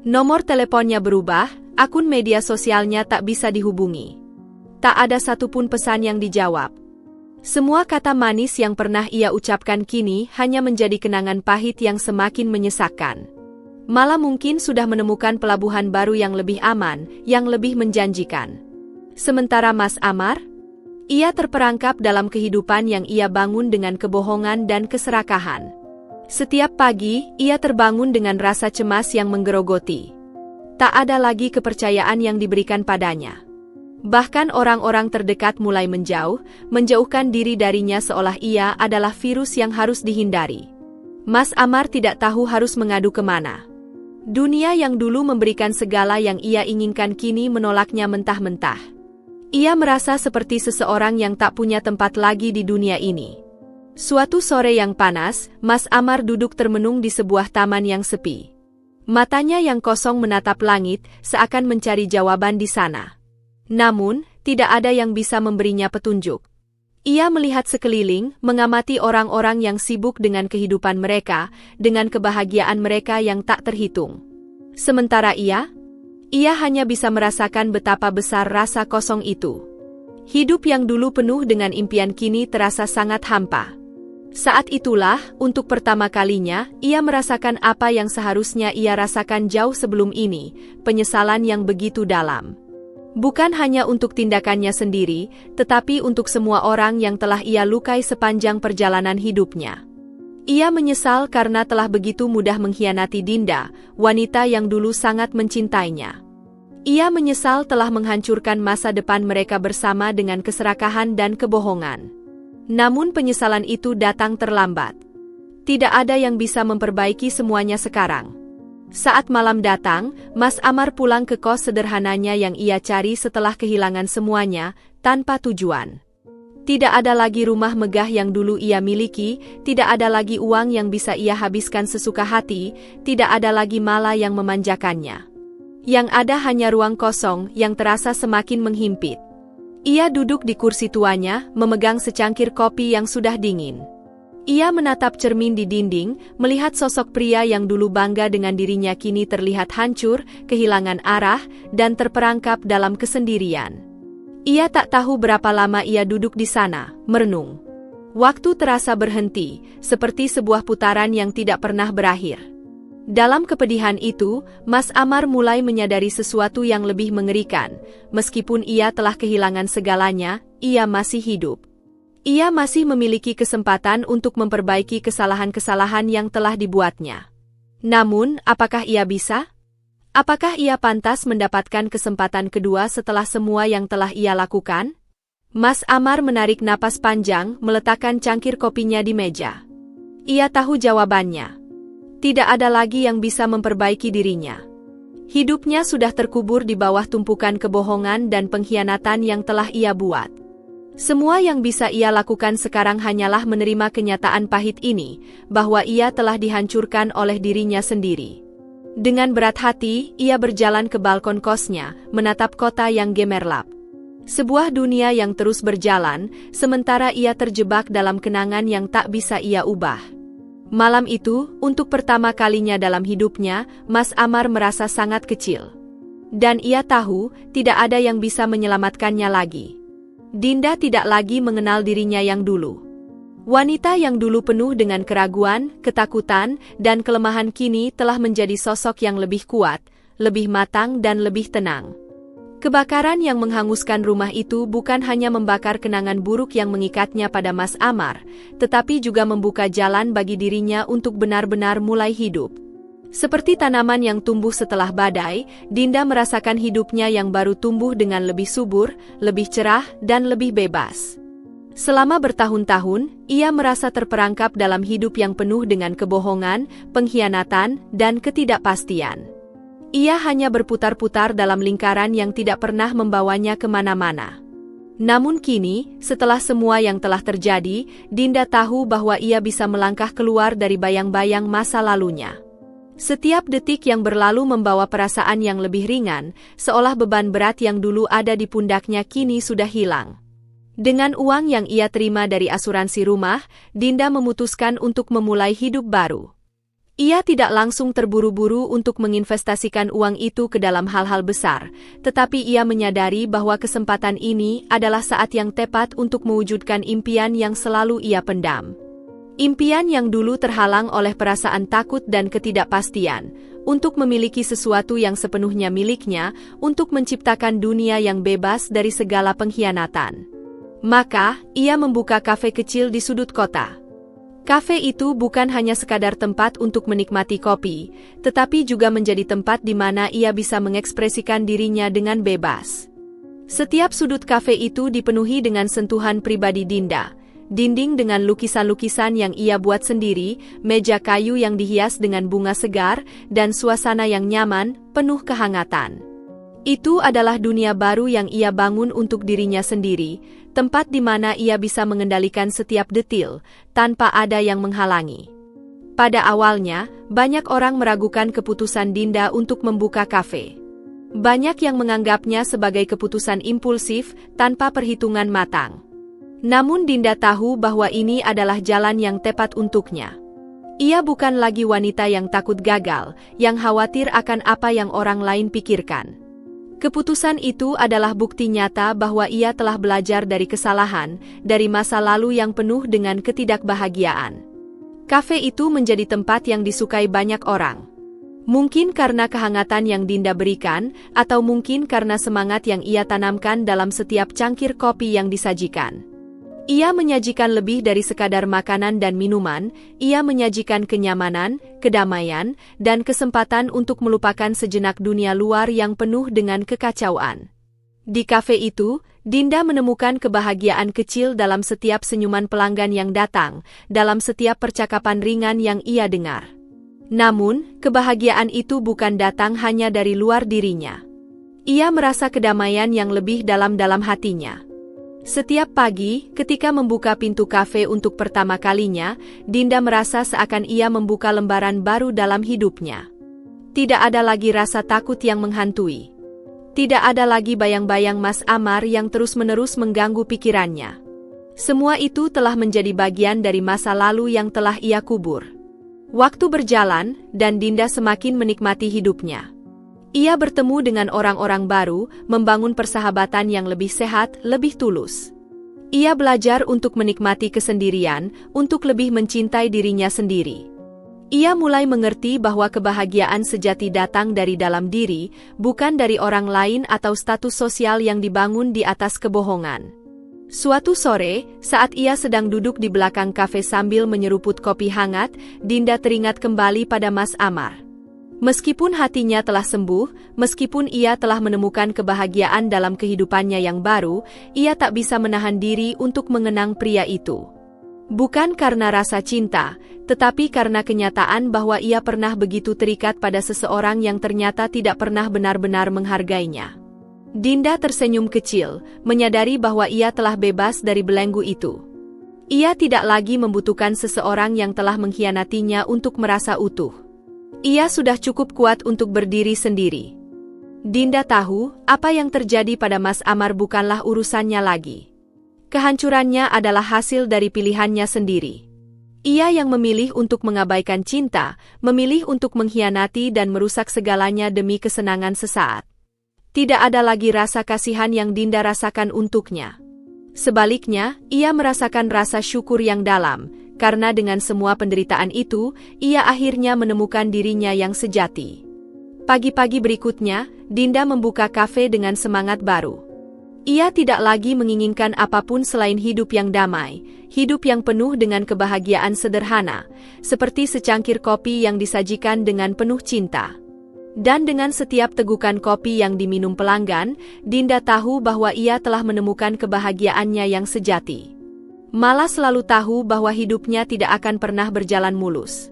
Nomor teleponnya berubah, akun media sosialnya tak bisa dihubungi. Tak ada satupun pesan yang dijawab. Semua kata manis yang pernah ia ucapkan kini hanya menjadi kenangan pahit yang semakin menyesakkan. Malah mungkin sudah menemukan pelabuhan baru yang lebih aman, yang lebih menjanjikan. Sementara Mas Amar, ia terperangkap dalam kehidupan yang ia bangun dengan kebohongan dan keserakahan. Setiap pagi, ia terbangun dengan rasa cemas yang menggerogoti. Tak ada lagi kepercayaan yang diberikan padanya. Bahkan orang-orang terdekat mulai menjauhkan diri darinya seolah ia adalah virus yang harus dihindari. Mas Amar tidak tahu harus mengadu kemana. Dunia yang dulu memberikan segala yang ia inginkan kini menolaknya mentah-mentah. Ia merasa seperti seseorang yang tak punya tempat lagi di dunia ini. Suatu sore yang panas, Mas Amar duduk termenung di sebuah taman yang sepi. Matanya yang kosong menatap langit, seakan mencari jawaban di sana. Namun, tidak ada yang bisa memberinya petunjuk. Ia melihat sekeliling, mengamati orang-orang yang sibuk dengan kehidupan mereka, dengan kebahagiaan mereka yang tak terhitung. Sementara ia hanya bisa merasakan betapa besar rasa kosong itu. Hidup yang dulu penuh dengan impian kini terasa sangat hampa. Saat itulah, untuk pertama kalinya, ia merasakan apa yang seharusnya ia rasakan jauh sebelum ini, penyesalan yang begitu dalam. Bukan hanya untuk tindakannya sendiri, tetapi untuk semua orang yang telah ia lukai sepanjang perjalanan hidupnya. Ia menyesal karena telah begitu mudah mengkhianati Dinda, wanita yang dulu sangat mencintainya. Ia menyesal telah menghancurkan masa depan mereka bersama dengan keserakahan dan kebohongan. Namun penyesalan itu datang terlambat. Tidak ada yang bisa memperbaiki semuanya sekarang. Saat malam datang, Mas Amar pulang ke kos sederhananya yang ia cari setelah kehilangan semuanya, tanpa tujuan. Tidak ada lagi rumah megah yang dulu ia miliki, tidak ada lagi uang yang bisa ia habiskan sesuka hati, tidak ada lagi mala yang memanjakannya. Yang ada hanya ruang kosong yang terasa semakin menghimpit. Ia duduk di kursi tuanya, memegang secangkir kopi yang sudah dingin. Ia menatap cermin di dinding, melihat sosok pria yang dulu bangga dengan dirinya kini terlihat hancur, kehilangan arah, dan terperangkap dalam kesendirian. Ia tak tahu berapa lama ia duduk di sana, merenung. Waktu terasa berhenti, seperti sebuah putaran yang tidak pernah berakhir. Dalam kepedihan itu, Mas Amar mulai menyadari sesuatu yang lebih mengerikan. Meskipun ia telah kehilangan segalanya, ia masih hidup. Ia masih memiliki kesempatan untuk memperbaiki kesalahan-kesalahan yang telah dibuatnya. Namun, apakah ia bisa? Apakah ia pantas mendapatkan kesempatan kedua setelah semua yang telah ia lakukan? Mas Amar menarik napas panjang, meletakkan cangkir kopinya di meja. Ia tahu jawabannya. Tidak ada lagi yang bisa memperbaiki dirinya. Hidupnya sudah terkubur di bawah tumpukan kebohongan dan pengkhianatan yang telah ia buat. Semua yang bisa ia lakukan sekarang hanyalah menerima kenyataan pahit ini, bahwa ia telah dihancurkan oleh dirinya sendiri. Dengan berat hati, ia berjalan ke balkon kosnya, menatap kota yang gemerlap. Sebuah dunia yang terus berjalan, sementara ia terjebak dalam kenangan yang tak bisa ia ubah. Malam itu, untuk pertama kalinya dalam hidupnya, Mas Amar merasa sangat kecil. Dan ia tahu, tidak ada yang bisa menyelamatkannya lagi. Dinda tidak lagi mengenal dirinya yang dulu. Wanita yang dulu penuh dengan keraguan, ketakutan, dan kelemahan kini telah menjadi sosok yang lebih kuat, lebih matang dan lebih tenang. Kebakaran yang menghanguskan rumah itu bukan hanya membakar kenangan buruk yang mengikatnya pada Mas Amar, tetapi juga membuka jalan bagi dirinya untuk benar-benar mulai hidup. Seperti tanaman yang tumbuh setelah badai, Dinda merasakan hidupnya yang baru tumbuh dengan lebih subur, lebih cerah, dan lebih bebas. Selama bertahun-tahun, ia merasa terperangkap dalam hidup yang penuh dengan kebohongan, pengkhianatan, dan ketidakpastian. Ia hanya berputar-putar dalam lingkaran yang tidak pernah membawanya kemana-mana. Namun kini, setelah semua yang telah terjadi, Dinda tahu bahwa ia bisa melangkah keluar dari bayang-bayang masa lalunya. Setiap detik yang berlalu membawa perasaan yang lebih ringan, seolah beban berat yang dulu ada di pundaknya kini sudah hilang. Dengan uang yang ia terima dari asuransi rumah, Dinda memutuskan untuk memulai hidup baru. Ia tidak langsung terburu-buru untuk menginvestasikan uang itu ke dalam hal-hal besar, tetapi ia menyadari bahwa kesempatan ini adalah saat yang tepat untuk mewujudkan impian yang selalu ia pendam. Impian yang dulu terhalang oleh perasaan takut dan ketidakpastian, untuk memiliki sesuatu yang sepenuhnya miliknya, untuk menciptakan dunia yang bebas dari segala pengkhianatan. Maka, ia membuka kafe kecil di sudut kota. Kafe itu bukan hanya sekadar tempat untuk menikmati kopi, tetapi juga menjadi tempat di mana ia bisa mengekspresikan dirinya dengan bebas. Setiap sudut kafe itu dipenuhi dengan sentuhan pribadi Dinda, dinding dengan lukisan-lukisan yang ia buat sendiri, meja kayu yang dihias dengan bunga segar, dan suasana yang nyaman, penuh kehangatan. Itu adalah dunia baru yang ia bangun untuk dirinya sendiri, tempat di mana ia bisa mengendalikan setiap detil, tanpa ada yang menghalangi. Pada awalnya, banyak orang meragukan keputusan Dinda untuk membuka kafe. Banyak yang menganggapnya sebagai keputusan impulsif, tanpa perhitungan matang. Namun Dinda tahu bahwa ini adalah jalan yang tepat untuknya. Ia bukan lagi wanita yang takut gagal, yang khawatir akan apa yang orang lain pikirkan. Keputusan itu adalah bukti nyata bahwa ia telah belajar dari kesalahan, dari masa lalu yang penuh dengan ketidakbahagiaan. Kafe itu menjadi tempat yang disukai banyak orang. Mungkin karena kehangatan yang Dinda berikan, atau mungkin karena semangat yang ia tanamkan dalam setiap cangkir kopi yang disajikan. Ia menyajikan lebih dari sekadar makanan dan minuman, ia menyajikan kenyamanan, kedamaian, dan kesempatan untuk melupakan sejenak dunia luar yang penuh dengan kekacauan. Di kafe itu, Dinda menemukan kebahagiaan kecil dalam setiap senyuman pelanggan yang datang, dalam setiap percakapan ringan yang ia dengar. Namun, kebahagiaan itu bukan datang hanya dari luar dirinya. Ia merasa kedamaian yang lebih dalam hatinya. Setiap pagi, ketika membuka pintu kafe untuk pertama kalinya, Dinda merasa seakan ia membuka lembaran baru dalam hidupnya. Tidak ada lagi rasa takut yang menghantui. Tidak ada lagi bayang-bayang Mas Amar yang terus-menerus mengganggu pikirannya. Semua itu telah menjadi bagian dari masa lalu yang telah ia kubur. Waktu berjalan, dan Dinda semakin menikmati hidupnya. Ia bertemu dengan orang-orang baru, membangun persahabatan yang lebih sehat, lebih tulus. Ia belajar untuk menikmati kesendirian, untuk lebih mencintai dirinya sendiri. Ia mulai mengerti bahwa kebahagiaan sejati datang dari dalam diri, bukan dari orang lain atau status sosial yang dibangun di atas kebohongan. Suatu sore, saat ia sedang duduk di belakang kafe sambil menyeruput kopi hangat, Dinda teringat kembali pada Mas Amar. Meskipun hatinya telah sembuh, meskipun ia telah menemukan kebahagiaan dalam kehidupannya yang baru, ia tak bisa menahan diri untuk mengenang pria itu. Bukan karena rasa cinta, tetapi karena kenyataan bahwa ia pernah begitu terikat pada seseorang yang ternyata tidak pernah benar-benar menghargainya. Dinda tersenyum kecil, menyadari bahwa ia telah bebas dari belenggu itu. Ia tidak lagi membutuhkan seseorang yang telah mengkhianatinya untuk merasa utuh. Ia sudah cukup kuat untuk berdiri sendiri. Dinda tahu, apa yang terjadi pada Mas Amar bukanlah urusannya lagi. Kehancurannya adalah hasil dari pilihannya sendiri. Ia yang memilih untuk mengabaikan cinta, memilih untuk mengkhianati dan merusak segalanya demi kesenangan sesaat. Tidak ada lagi rasa kasihan yang Dinda rasakan untuknya. Sebaliknya, ia merasakan rasa syukur yang dalam, karena dengan semua penderitaan itu, ia akhirnya menemukan dirinya yang sejati. Pagi-pagi berikutnya, Dinda membuka kafe dengan semangat baru. Ia tidak lagi menginginkan apapun selain hidup yang damai, hidup yang penuh dengan kebahagiaan sederhana, seperti secangkir kopi yang disajikan dengan penuh cinta. Dan dengan setiap tegukan kopi yang diminum pelanggan, Dinda tahu bahwa ia telah menemukan kebahagiaannya yang sejati. Malah selalu tahu bahwa hidupnya tidak akan pernah berjalan mulus.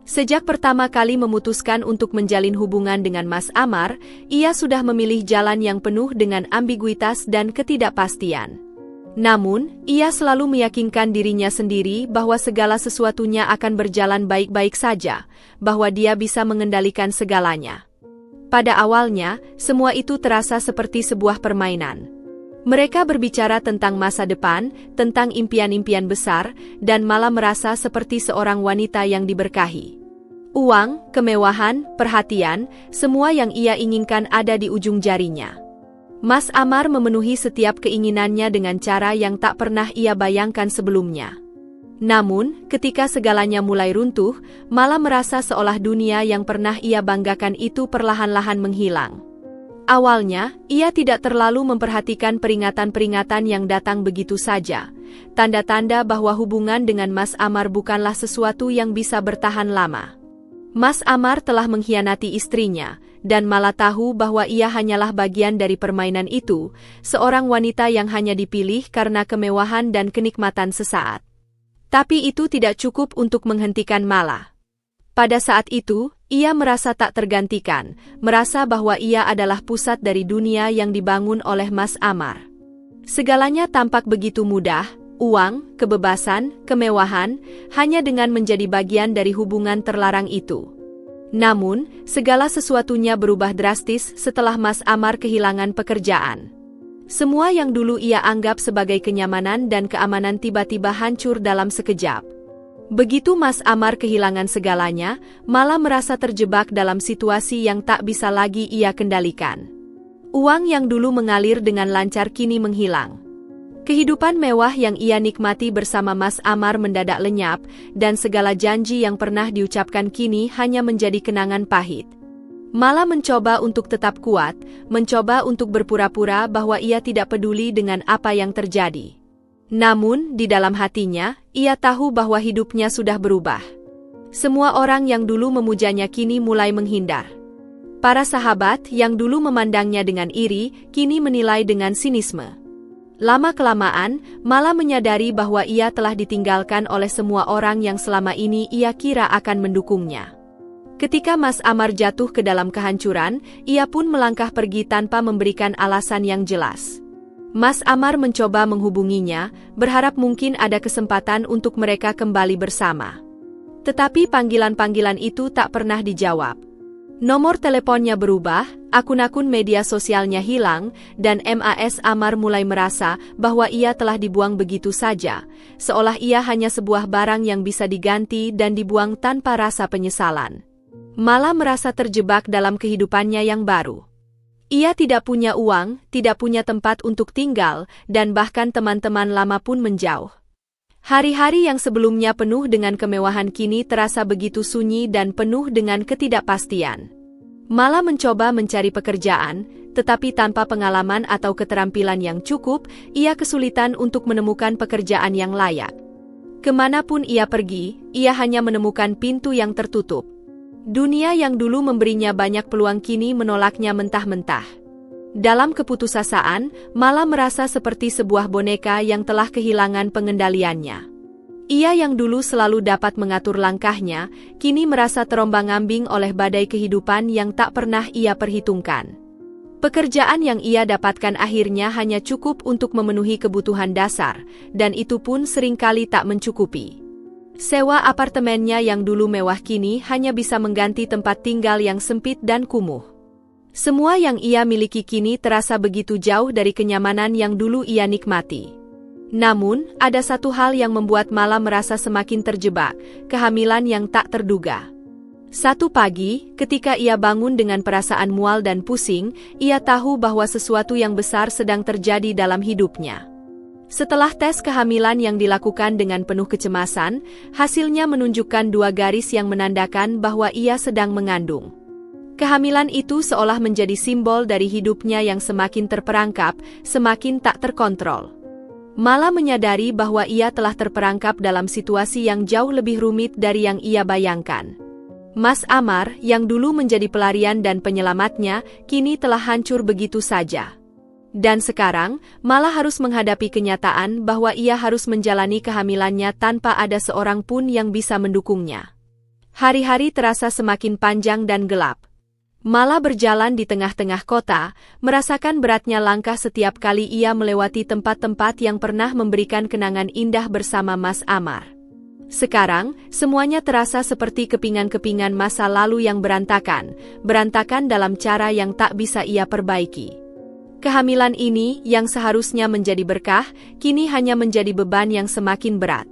Sejak pertama kali memutuskan untuk menjalin hubungan dengan Mas Amar, ia sudah memilih jalan yang penuh dengan ambiguitas dan ketidakpastian. Namun, ia selalu meyakinkan dirinya sendiri bahwa segala sesuatunya akan berjalan baik-baik saja, bahwa dia bisa mengendalikan segalanya. Pada awalnya, semua itu terasa seperti sebuah permainan. Mereka berbicara tentang masa depan, tentang impian-impian besar, dan malah merasa seperti seorang wanita yang diberkahi. Uang, kemewahan, perhatian, semua yang ia inginkan ada di ujung jarinya. Mas Amar memenuhi setiap keinginannya dengan cara yang tak pernah ia bayangkan sebelumnya. Namun, ketika segalanya mulai runtuh, malah merasa seolah dunia yang pernah ia banggakan itu perlahan-lahan menghilang. Awalnya, ia tidak terlalu memperhatikan peringatan-peringatan yang datang begitu saja. Tanda-tanda bahwa hubungan dengan Mas Amar bukanlah sesuatu yang bisa bertahan lama. Mas Amar telah mengkhianati istrinya, dan malah tahu bahwa ia hanyalah bagian dari permainan itu, seorang wanita yang hanya dipilih karena kemewahan dan kenikmatan sesaat. Tapi itu tidak cukup untuk menghentikan Mala. Pada saat itu, ia merasa tak tergantikan, merasa bahwa ia adalah pusat dari dunia yang dibangun oleh Mas Amar. Segalanya tampak begitu mudah, uang, kebebasan, kemewahan, hanya dengan menjadi bagian dari hubungan terlarang itu. Namun, segala sesuatunya berubah drastis setelah Mas Amar kehilangan pekerjaan. Semua yang dulu ia anggap sebagai kenyamanan dan keamanan tiba-tiba hancur dalam sekejap. Begitu Mas Amar kehilangan segalanya, malah merasa terjebak dalam situasi yang tak bisa lagi ia kendalikan. Uang yang dulu mengalir dengan lancar kini menghilang. Kehidupan mewah yang ia nikmati bersama Mas Amar mendadak lenyap, dan segala janji yang pernah diucapkan kini hanya menjadi kenangan pahit. Mala mencoba untuk tetap kuat, mencoba untuk berpura-pura bahwa ia tidak peduli dengan apa yang terjadi. Namun, di dalam hatinya, ia tahu bahwa hidupnya sudah berubah. Semua orang yang dulu memujanya kini mulai menghindar. Para sahabat yang dulu memandangnya dengan iri, kini menilai dengan sinisme. Lama-kelamaan, Mala menyadari bahwa ia telah ditinggalkan oleh semua orang yang selama ini ia kira akan mendukungnya. Ketika Mas Amar jatuh ke dalam kehancuran, ia pun melangkah pergi tanpa memberikan alasan yang jelas. Mas Amar mencoba menghubunginya, berharap mungkin ada kesempatan untuk mereka kembali bersama. Tetapi panggilan-panggilan itu tak pernah dijawab. Nomor teleponnya berubah, akun-akun media sosialnya hilang, dan Mas Amar mulai merasa bahwa ia telah dibuang begitu saja, seolah ia hanya sebuah barang yang bisa diganti dan dibuang tanpa rasa penyesalan. Malah merasa terjebak dalam kehidupannya yang baru. Ia tidak punya uang, tidak punya tempat untuk tinggal, dan bahkan teman-teman lama pun menjauh. Hari-hari yang sebelumnya penuh dengan kemewahan kini terasa begitu sunyi dan penuh dengan ketidakpastian. Mala mencoba mencari pekerjaan, tetapi tanpa pengalaman atau keterampilan yang cukup, ia kesulitan untuk menemukan pekerjaan yang layak. Kemanapun ia pergi, ia hanya menemukan pintu yang tertutup. Dunia yang dulu memberinya banyak peluang kini menolaknya mentah-mentah. Dalam keputusasaan, Mala merasa seperti sebuah boneka yang telah kehilangan pengendaliannya. Ia yang dulu selalu dapat mengatur langkahnya, kini merasa terombang-ambing oleh badai kehidupan yang tak pernah ia perhitungkan. Pekerjaan yang ia dapatkan akhirnya hanya cukup untuk memenuhi kebutuhan dasar, dan itu pun seringkali tak mencukupi. Sewa apartemennya yang dulu mewah kini hanya bisa mengganti tempat tinggal yang sempit dan kumuh. Semua yang ia miliki kini terasa begitu jauh dari kenyamanan yang dulu ia nikmati. Namun, ada satu hal yang membuat Mala merasa semakin terjebak, kehamilan yang tak terduga. Satu pagi, ketika ia bangun dengan perasaan mual dan pusing, ia tahu bahwa sesuatu yang besar sedang terjadi dalam hidupnya. Setelah tes kehamilan yang dilakukan dengan penuh kecemasan, hasilnya menunjukkan 2 garis yang menandakan bahwa ia sedang mengandung. Kehamilan itu seolah menjadi simbol dari hidupnya yang semakin terperangkap, semakin tak terkontrol. Mala menyadari bahwa ia telah terperangkap dalam situasi yang jauh lebih rumit dari yang ia bayangkan. Mas Amar, yang dulu menjadi pelarian dan penyelamatnya, kini telah hancur begitu saja. Dan sekarang, Mala harus menghadapi kenyataan bahwa ia harus menjalani kehamilannya tanpa ada seorang pun yang bisa mendukungnya. Hari-hari terasa semakin panjang dan gelap. Mala berjalan di tengah-tengah kota, merasakan beratnya langkah setiap kali ia melewati tempat-tempat yang pernah memberikan kenangan indah bersama Mas Amar. Sekarang, semuanya terasa seperti kepingan-kepingan masa lalu yang berantakan dalam cara yang tak bisa ia perbaiki. Kehamilan ini, yang seharusnya menjadi berkah, kini hanya menjadi beban yang semakin berat.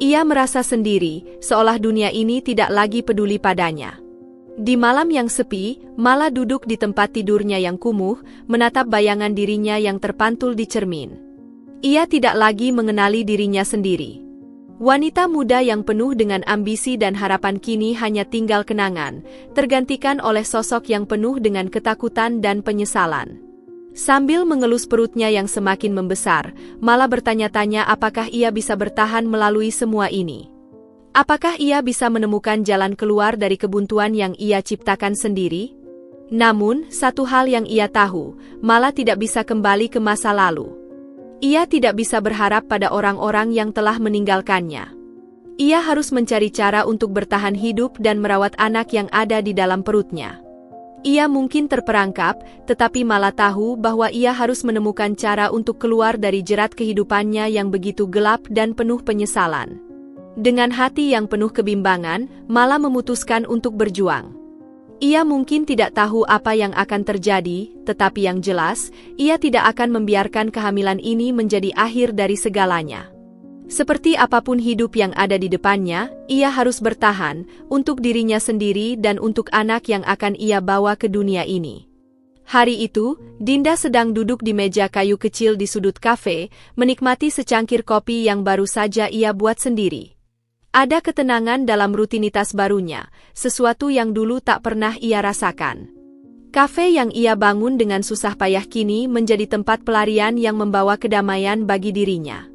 Ia merasa sendiri, seolah dunia ini tidak lagi peduli padanya. Di malam yang sepi, Mala duduk di tempat tidurnya yang kumuh, menatap bayangan dirinya yang terpantul di cermin. Ia tidak lagi mengenali dirinya sendiri. Wanita muda yang penuh dengan ambisi dan harapan kini hanya tinggal kenangan, tergantikan oleh sosok yang penuh dengan ketakutan dan penyesalan. Sambil mengelus perutnya yang semakin membesar, Mala bertanya-tanya apakah ia bisa bertahan melalui semua ini. Apakah ia bisa menemukan jalan keluar dari kebuntuan yang ia ciptakan sendiri? Namun, satu hal yang ia tahu, Mala tidak bisa kembali ke masa lalu. Ia tidak bisa berharap pada orang-orang yang telah meninggalkannya. Ia harus mencari cara untuk bertahan hidup dan merawat anak yang ada di dalam perutnya. Ia mungkin terperangkap, tetapi Mala tahu bahwa ia harus menemukan cara untuk keluar dari jerat kehidupannya yang begitu gelap dan penuh penyesalan. Dengan hati yang penuh kebimbangan, Mala memutuskan untuk berjuang. Ia mungkin tidak tahu apa yang akan terjadi, tetapi yang jelas, ia tidak akan membiarkan kehamilan ini menjadi akhir dari segalanya. Seperti apapun hidup yang ada di depannya, ia harus bertahan, untuk dirinya sendiri dan untuk anak yang akan ia bawa ke dunia ini. Hari itu, Dinda sedang duduk di meja kayu kecil di sudut kafe, menikmati secangkir kopi yang baru saja ia buat sendiri. Ada ketenangan dalam rutinitas barunya, sesuatu yang dulu tak pernah ia rasakan. Kafe yang ia bangun dengan susah payah kini menjadi tempat pelarian yang membawa kedamaian bagi dirinya.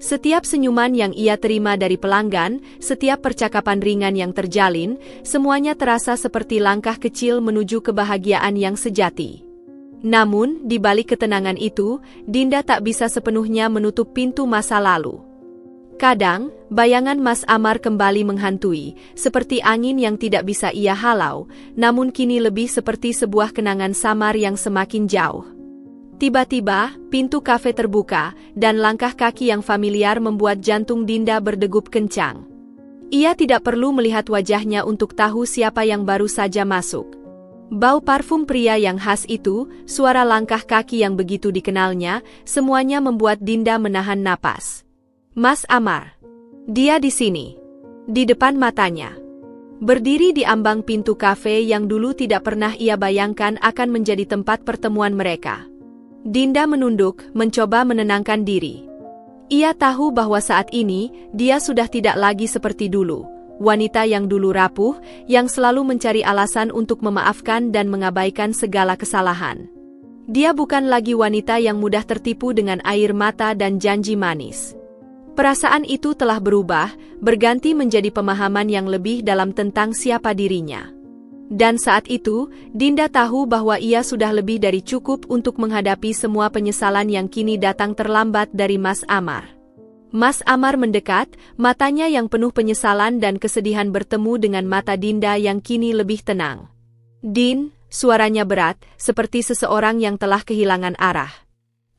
Setiap senyuman yang ia terima dari pelanggan, setiap percakapan ringan yang terjalin, semuanya terasa seperti langkah kecil menuju kebahagiaan yang sejati. Namun, di balik ketenangan itu, Dinda tak bisa sepenuhnya menutup pintu masa lalu. Kadang, bayangan Mas Amar kembali menghantui, seperti angin yang tidak bisa ia halau, namun kini lebih seperti sebuah kenangan samar yang semakin jauh. Tiba-tiba, pintu kafe terbuka, dan langkah kaki yang familiar membuat jantung Dinda berdegup kencang. Ia tidak perlu melihat wajahnya untuk tahu siapa yang baru saja masuk. Bau parfum pria yang khas itu, suara langkah kaki yang begitu dikenalnya, semuanya membuat Dinda menahan napas. Mas Amar. Dia di sini. Di depan matanya. Berdiri di ambang pintu kafe yang dulu tidak pernah ia bayangkan akan menjadi tempat pertemuan mereka. Dinda menunduk, mencoba menenangkan diri. Ia tahu bahwa saat ini, dia sudah tidak lagi seperti dulu. Wanita yang dulu rapuh, yang selalu mencari alasan untuk memaafkan dan mengabaikan segala kesalahan. Dia bukan lagi wanita yang mudah tertipu dengan air mata dan janji manis. Perasaan itu telah berubah, berganti menjadi pemahaman yang lebih dalam tentang siapa dirinya. Dan saat itu, Dinda tahu bahwa ia sudah lebih dari cukup untuk menghadapi semua penyesalan yang kini datang terlambat dari Mas Amar. Mas Amar mendekat, matanya yang penuh penyesalan dan kesedihan bertemu dengan mata Dinda yang kini lebih tenang. Din, suaranya berat, seperti seseorang yang telah kehilangan arah.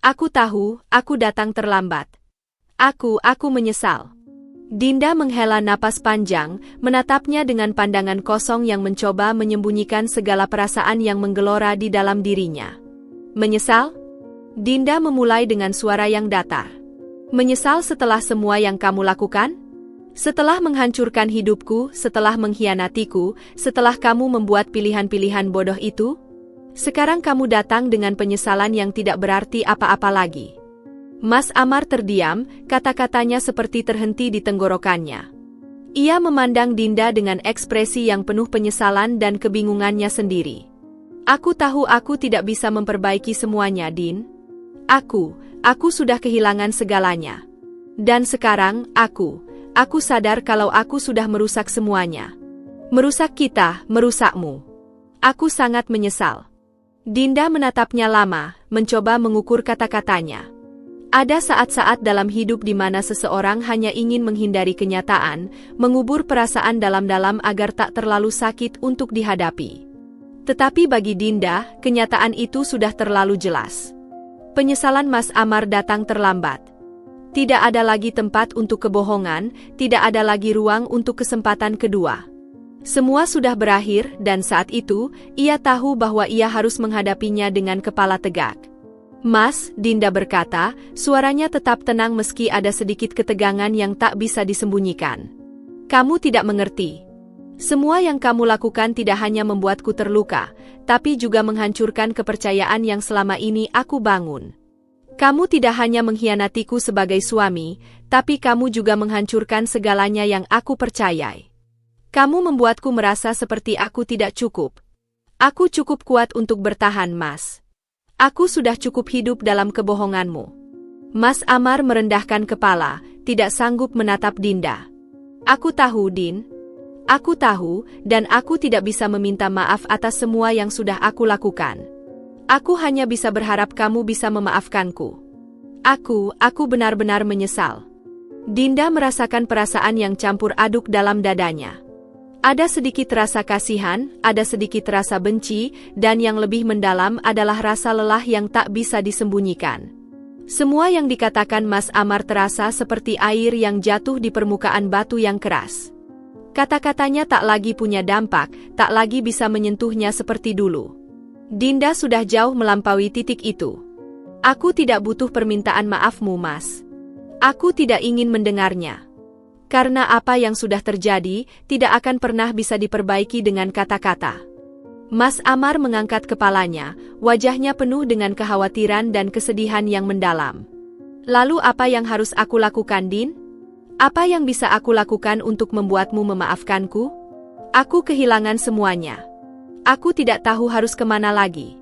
Aku tahu, aku datang terlambat. Aku menyesal. Dinda menghela napas panjang, menatapnya dengan pandangan kosong yang mencoba menyembunyikan segala perasaan yang menggelora di dalam dirinya. Menyesal? Dinda memulai dengan suara yang datar. Menyesal setelah semua yang kamu lakukan? Setelah menghancurkan hidupku, setelah mengkhianatiku, setelah kamu membuat pilihan-pilihan bodoh itu? Sekarang kamu datang dengan penyesalan yang tidak berarti apa-apa lagi. Mas Amar terdiam, kata-katanya seperti terhenti di tenggorokannya. Ia memandang Dinda dengan ekspresi yang penuh penyesalan dan kebingungannya sendiri. Aku tahu aku tidak bisa memperbaiki semuanya, Din. Aku sudah kehilangan segalanya. Dan sekarang, aku sadar kalau aku sudah merusak semuanya. Merusak kita, merusakmu. Aku sangat menyesal. Dinda menatapnya lama, mencoba mengukur kata-katanya. Ada saat-saat dalam hidup di mana seseorang hanya ingin menghindari kenyataan, mengubur perasaan dalam-dalam agar tak terlalu sakit untuk dihadapi. Tetapi bagi Dinda, kenyataan itu sudah terlalu jelas. Penyesalan Mas Amar datang terlambat. Tidak ada lagi tempat untuk kebohongan, tidak ada lagi ruang untuk kesempatan kedua. Semua sudah berakhir dan saat itu, ia tahu bahwa ia harus menghadapinya dengan kepala tegak. Mas, Dinda berkata, suaranya tetap tenang meski ada sedikit ketegangan yang tak bisa disembunyikan. Kamu tidak mengerti. Semua yang kamu lakukan tidak hanya membuatku terluka, tapi juga menghancurkan kepercayaan yang selama ini aku bangun. Kamu tidak hanya mengkhianatiku sebagai suami, tapi kamu juga menghancurkan segalanya yang aku percayai. Kamu membuatku merasa seperti aku tidak cukup. Aku cukup kuat untuk bertahan, Mas. Aku sudah cukup hidup dalam kebohonganmu. Mas Amar merendahkan kepala, tidak sanggup menatap Dinda. Aku tahu, Din. Aku tahu, dan aku tidak bisa meminta maaf atas semua yang sudah aku lakukan. Aku hanya bisa berharap kamu bisa memaafkanku. Aku benar-benar menyesal. Dinda merasakan perasaan yang campur aduk dalam dadanya. Ada sedikit rasa kasihan, ada sedikit rasa benci, dan yang lebih mendalam adalah rasa lelah yang tak bisa disembunyikan. Semua yang dikatakan Mas Amar terasa seperti air yang jatuh di permukaan batu yang keras. Kata-katanya tak lagi punya dampak, tak lagi bisa menyentuhnya seperti dulu. Dinda sudah jauh melampaui titik itu. Aku tidak butuh permintaan maafmu, Mas. Aku tidak ingin mendengarnya. Karena apa yang sudah terjadi, tidak akan pernah bisa diperbaiki dengan kata-kata. Mas Amar mengangkat kepalanya, wajahnya penuh dengan kekhawatiran dan kesedihan yang mendalam. Lalu apa yang harus aku lakukan, Din? Apa yang bisa aku lakukan untuk membuatmu memaafkanku? Aku kehilangan semuanya. Aku tidak tahu harus kemana lagi.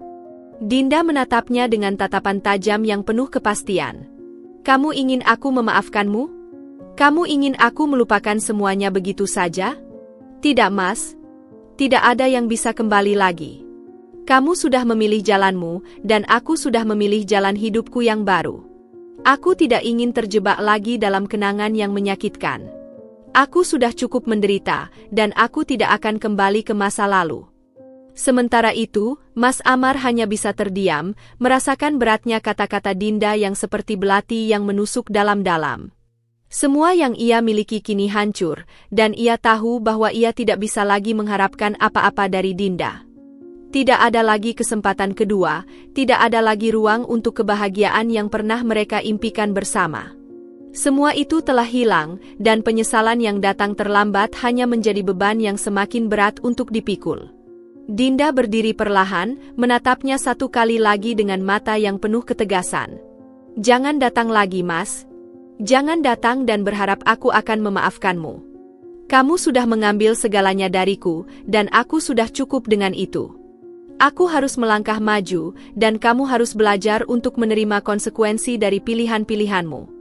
Dinda menatapnya dengan tatapan tajam yang penuh kepastian. Kamu ingin aku memaafkanmu? Kamu ingin aku melupakan semuanya begitu saja? Tidak, Mas. Tidak ada yang bisa kembali lagi. Kamu sudah memilih jalanmu, dan aku sudah memilih jalan hidupku yang baru. Aku tidak ingin terjebak lagi dalam kenangan yang menyakitkan. Aku sudah cukup menderita, dan aku tidak akan kembali ke masa lalu. Sementara itu, Mas Amar hanya bisa terdiam, merasakan beratnya kata-kata Dinda yang seperti belati yang menusuk dalam-dalam. Semua yang ia miliki kini hancur, dan ia tahu bahwa ia tidak bisa lagi mengharapkan apa-apa dari Dinda. Tidak ada lagi kesempatan kedua, tidak ada lagi ruang untuk kebahagiaan yang pernah mereka impikan bersama. Semua itu telah hilang, dan penyesalan yang datang terlambat hanya menjadi beban yang semakin berat untuk dipikul. Dinda berdiri perlahan, menatapnya satu kali lagi dengan mata yang penuh ketegasan. Jangan datang lagi, Mas. Jangan datang dan berharap aku akan memaafkanmu. Kamu sudah mengambil segalanya dariku, dan aku sudah cukup dengan itu. Aku harus melangkah maju, dan kamu harus belajar untuk menerima konsekuensi dari pilihan-pilihanmu.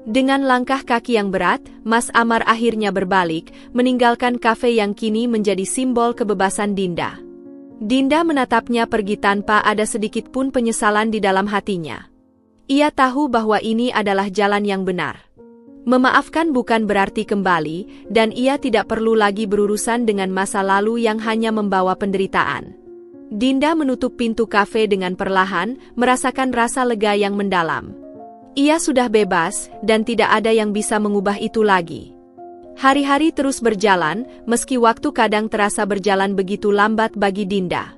Dengan langkah kaki yang berat, Mas Amar akhirnya berbalik, meninggalkan kafe yang kini menjadi simbol kebebasan Dinda. Dinda menatapnya pergi tanpa ada sedikit pun penyesalan di dalam hatinya. Ia tahu bahwa ini adalah jalan yang benar. Memaafkan bukan berarti kembali, dan ia tidak perlu lagi berurusan dengan masa lalu yang hanya membawa penderitaan. Dinda menutup pintu kafe dengan perlahan, merasakan rasa lega yang mendalam. Ia sudah bebas, dan tidak ada yang bisa mengubah itu lagi. Hari-hari terus berjalan, meski waktu kadang terasa berjalan begitu lambat bagi Dinda.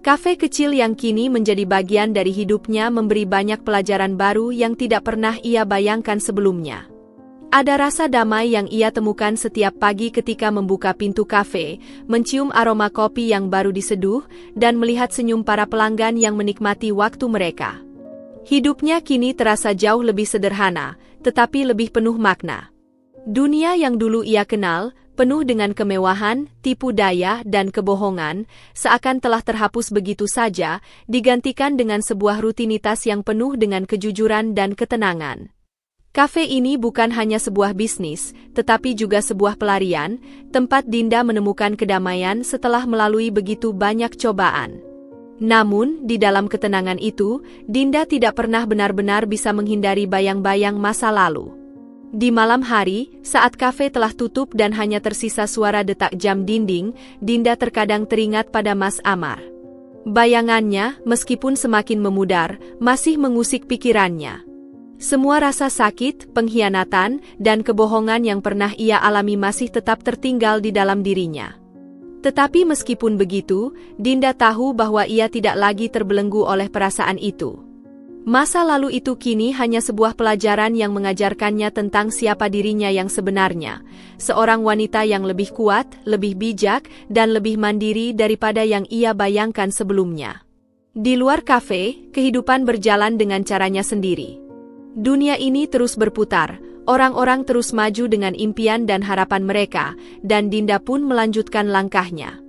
Kafe kecil yang kini menjadi bagian dari hidupnya memberi banyak pelajaran baru yang tidak pernah ia bayangkan sebelumnya. Ada rasa damai yang ia temukan setiap pagi ketika membuka pintu kafe, mencium aroma kopi yang baru diseduh, dan melihat senyum para pelanggan yang menikmati waktu mereka. Hidupnya kini terasa jauh lebih sederhana, tetapi lebih penuh makna. Dunia yang dulu ia kenal, penuh dengan kemewahan, tipu daya, dan kebohongan, seakan telah terhapus begitu saja, digantikan dengan sebuah rutinitas yang penuh dengan kejujuran dan ketenangan. Kafe ini bukan hanya sebuah bisnis, tetapi juga sebuah pelarian, tempat Dinda menemukan kedamaian setelah melalui begitu banyak cobaan. Namun, di dalam ketenangan itu, Dinda tidak pernah benar-benar bisa menghindari bayang-bayang masa lalu. Di malam hari, saat kafe telah tutup dan hanya tersisa suara detak jam dinding, Dinda terkadang teringat pada Mas Amar. Bayangannya, meskipun semakin memudar, masih mengusik pikirannya. Semua rasa sakit, pengkhianatan, dan kebohongan yang pernah ia alami masih tetap tertinggal di dalam dirinya. Tetapi meskipun begitu, Dinda tahu bahwa ia tidak lagi terbelenggu oleh perasaan itu. Masa lalu itu kini hanya sebuah pelajaran yang mengajarkannya tentang siapa dirinya yang sebenarnya. Seorang wanita yang lebih kuat, lebih bijak, dan lebih mandiri daripada yang ia bayangkan sebelumnya. Di luar kafe, kehidupan berjalan dengan caranya sendiri. Dunia ini terus berputar, orang-orang terus maju dengan impian dan harapan mereka, dan Dinda pun melanjutkan langkahnya.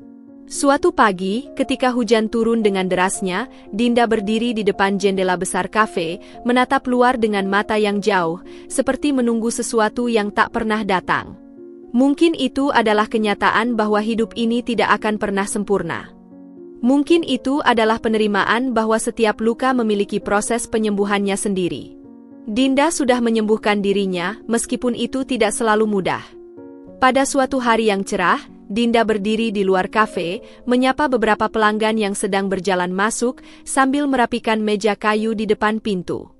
Suatu pagi, ketika hujan turun dengan derasnya, Dinda berdiri di depan jendela besar kafe, menatap luar dengan mata yang jauh, seperti menunggu sesuatu yang tak pernah datang. Mungkin itu adalah kenyataan bahwa hidup ini tidak akan pernah sempurna. Mungkin itu adalah penerimaan bahwa setiap luka memiliki proses penyembuhannya sendiri. Dinda sudah menyembuhkan dirinya, meskipun itu tidak selalu mudah. Pada suatu hari yang cerah, Dinda berdiri di luar kafe, menyapa beberapa pelanggan yang sedang berjalan masuk, sambil merapikan meja kayu di depan pintu.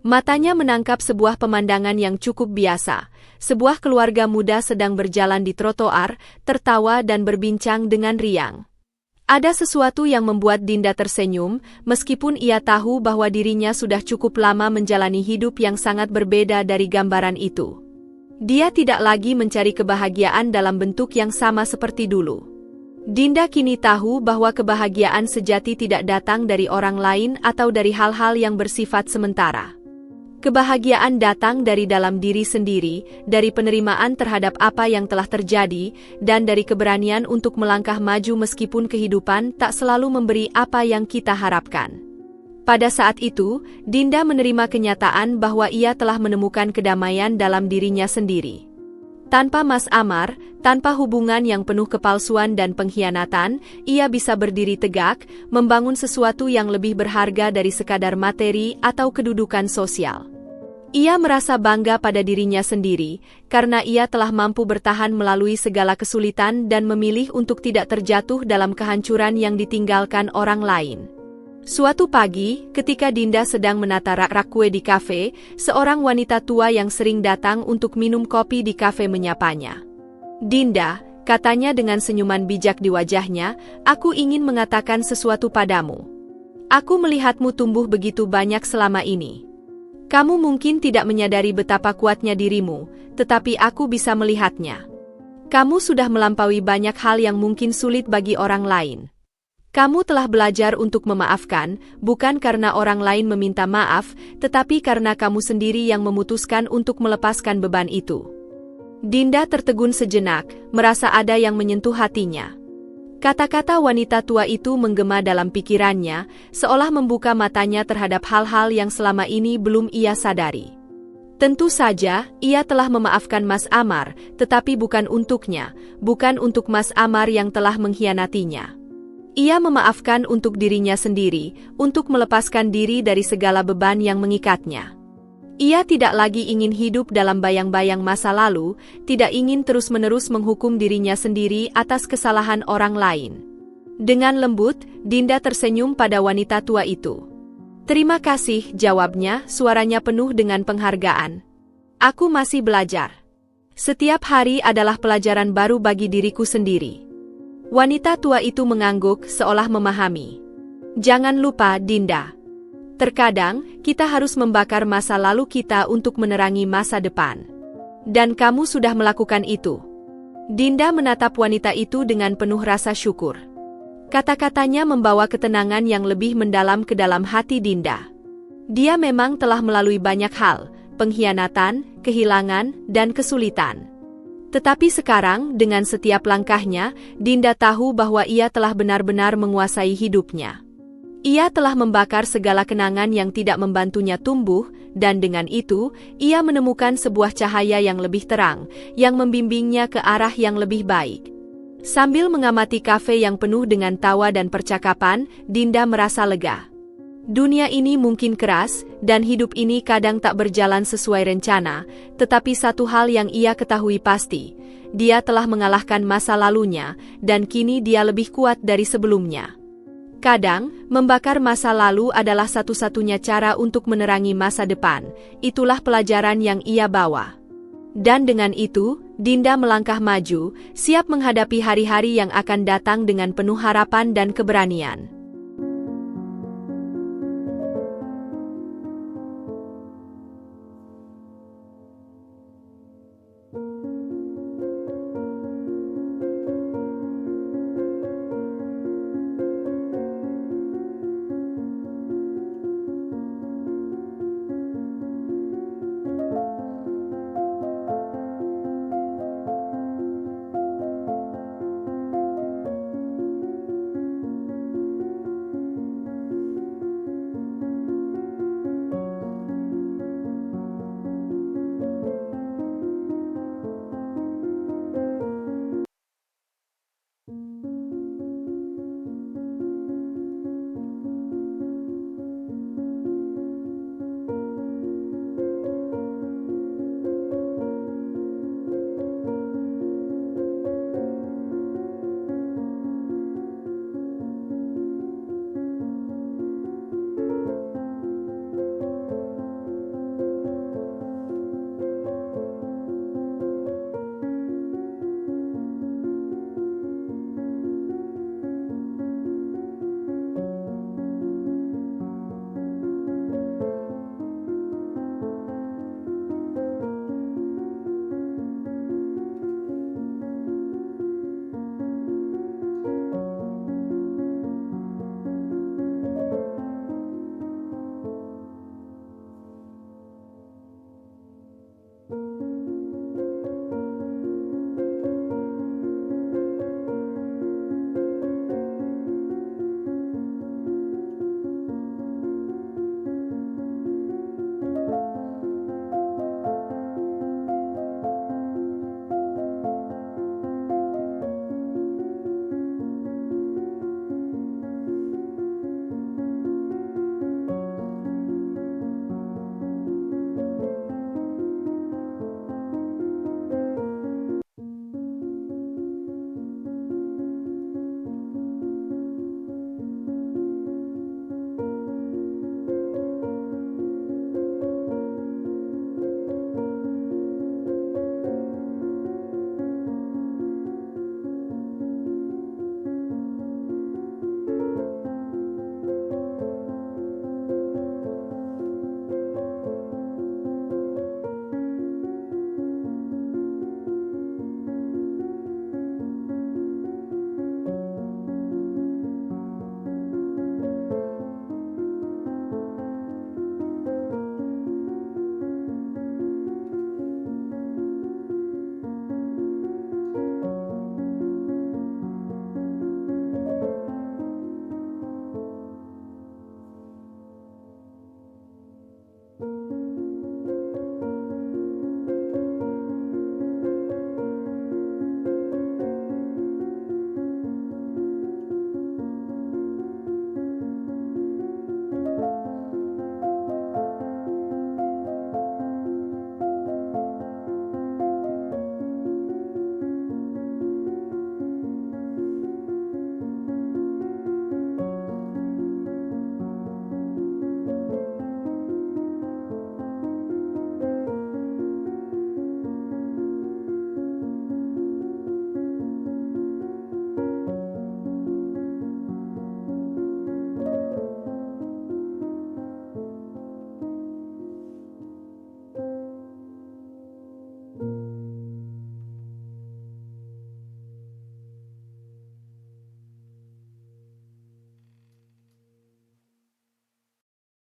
Matanya menangkap sebuah pemandangan yang cukup biasa. Sebuah keluarga muda sedang berjalan di trotoar, tertawa dan berbincang dengan riang. Ada sesuatu yang membuat Dinda tersenyum, meskipun ia tahu bahwa dirinya sudah cukup lama menjalani hidup yang sangat berbeda dari gambaran itu. Dia tidak lagi mencari kebahagiaan dalam bentuk yang sama seperti dulu. Dinda kini tahu bahwa kebahagiaan sejati tidak datang dari orang lain atau dari hal-hal yang bersifat sementara. Kebahagiaan datang dari dalam diri sendiri, dari penerimaan terhadap apa yang telah terjadi, dan dari keberanian untuk melangkah maju meskipun kehidupan tak selalu memberi apa yang kita harapkan. Pada saat itu, Dinda menerima kenyataan bahwa ia telah menemukan kedamaian dalam dirinya sendiri. Tanpa Mas Amar, tanpa hubungan yang penuh kepalsuan dan pengkhianatan, ia bisa berdiri tegak, membangun sesuatu yang lebih berharga dari sekadar materi atau kedudukan sosial. Ia merasa bangga pada dirinya sendiri, karena ia telah mampu bertahan melalui segala kesulitan dan memilih untuk tidak terjatuh dalam kehancuran yang ditinggalkan orang lain. Suatu pagi, ketika Dinda sedang menata rak-rak kue di kafe, seorang wanita tua yang sering datang untuk minum kopi di kafe menyapanya. "Dinda," katanya dengan senyuman bijak di wajahnya, "aku ingin mengatakan sesuatu padamu. Aku melihatmu tumbuh begitu banyak selama ini. Kamu mungkin tidak menyadari betapa kuatnya dirimu, tetapi aku bisa melihatnya. Kamu sudah melampaui banyak hal yang mungkin sulit bagi orang lain. Kamu telah belajar untuk memaafkan, bukan karena orang lain meminta maaf, tetapi karena kamu sendiri yang memutuskan untuk melepaskan beban itu." Dinda tertegun sejenak, merasa ada yang menyentuh hatinya. Kata-kata wanita tua itu menggema dalam pikirannya, seolah membuka matanya terhadap hal-hal yang selama ini belum ia sadari. Tentu saja, ia telah memaafkan Mas Amar, tetapi bukan untuknya, bukan untuk Mas Amar yang telah mengkhianatinya. Ia memaafkan untuk dirinya sendiri, untuk melepaskan diri dari segala beban yang mengikatnya. Ia tidak lagi ingin hidup dalam bayang-bayang masa lalu, tidak ingin terus-menerus menghukum dirinya sendiri atas kesalahan orang lain. Dengan lembut, Dinda tersenyum pada wanita tua itu. "Terima kasih," jawabnya, suaranya penuh dengan penghargaan. "Aku masih belajar. Setiap hari adalah pelajaran baru bagi diriku sendiri." Wanita tua itu mengangguk seolah memahami. "Jangan lupa, Dinda. Terkadang, kita harus membakar masa lalu kita untuk menerangi masa depan. Dan kamu sudah melakukan itu." Dinda menatap wanita itu dengan penuh rasa syukur. Kata-katanya membawa ketenangan yang lebih mendalam ke dalam hati Dinda. Dia memang telah melalui banyak hal, pengkhianatan, kehilangan, dan kesulitan. Tetapi sekarang, dengan setiap langkahnya, Dinda tahu bahwa ia telah benar-benar menguasai hidupnya. Ia telah membakar segala kenangan yang tidak membantunya tumbuh, dan dengan itu, ia menemukan sebuah cahaya yang lebih terang, yang membimbingnya ke arah yang lebih baik. Sambil mengamati kafe yang penuh dengan tawa dan percakapan, Dinda merasa lega. Dunia ini mungkin keras, dan hidup ini kadang tak berjalan sesuai rencana, tetapi satu hal yang ia ketahui pasti, dia telah mengalahkan masa lalunya, dan kini dia lebih kuat dari sebelumnya. Kadang, membakar masa lalu adalah satu-satunya cara untuk menerangi masa depan, itulah pelajaran yang ia bawa. Dan dengan itu, Dinda melangkah maju, siap menghadapi hari-hari yang akan datang dengan penuh harapan dan keberanian.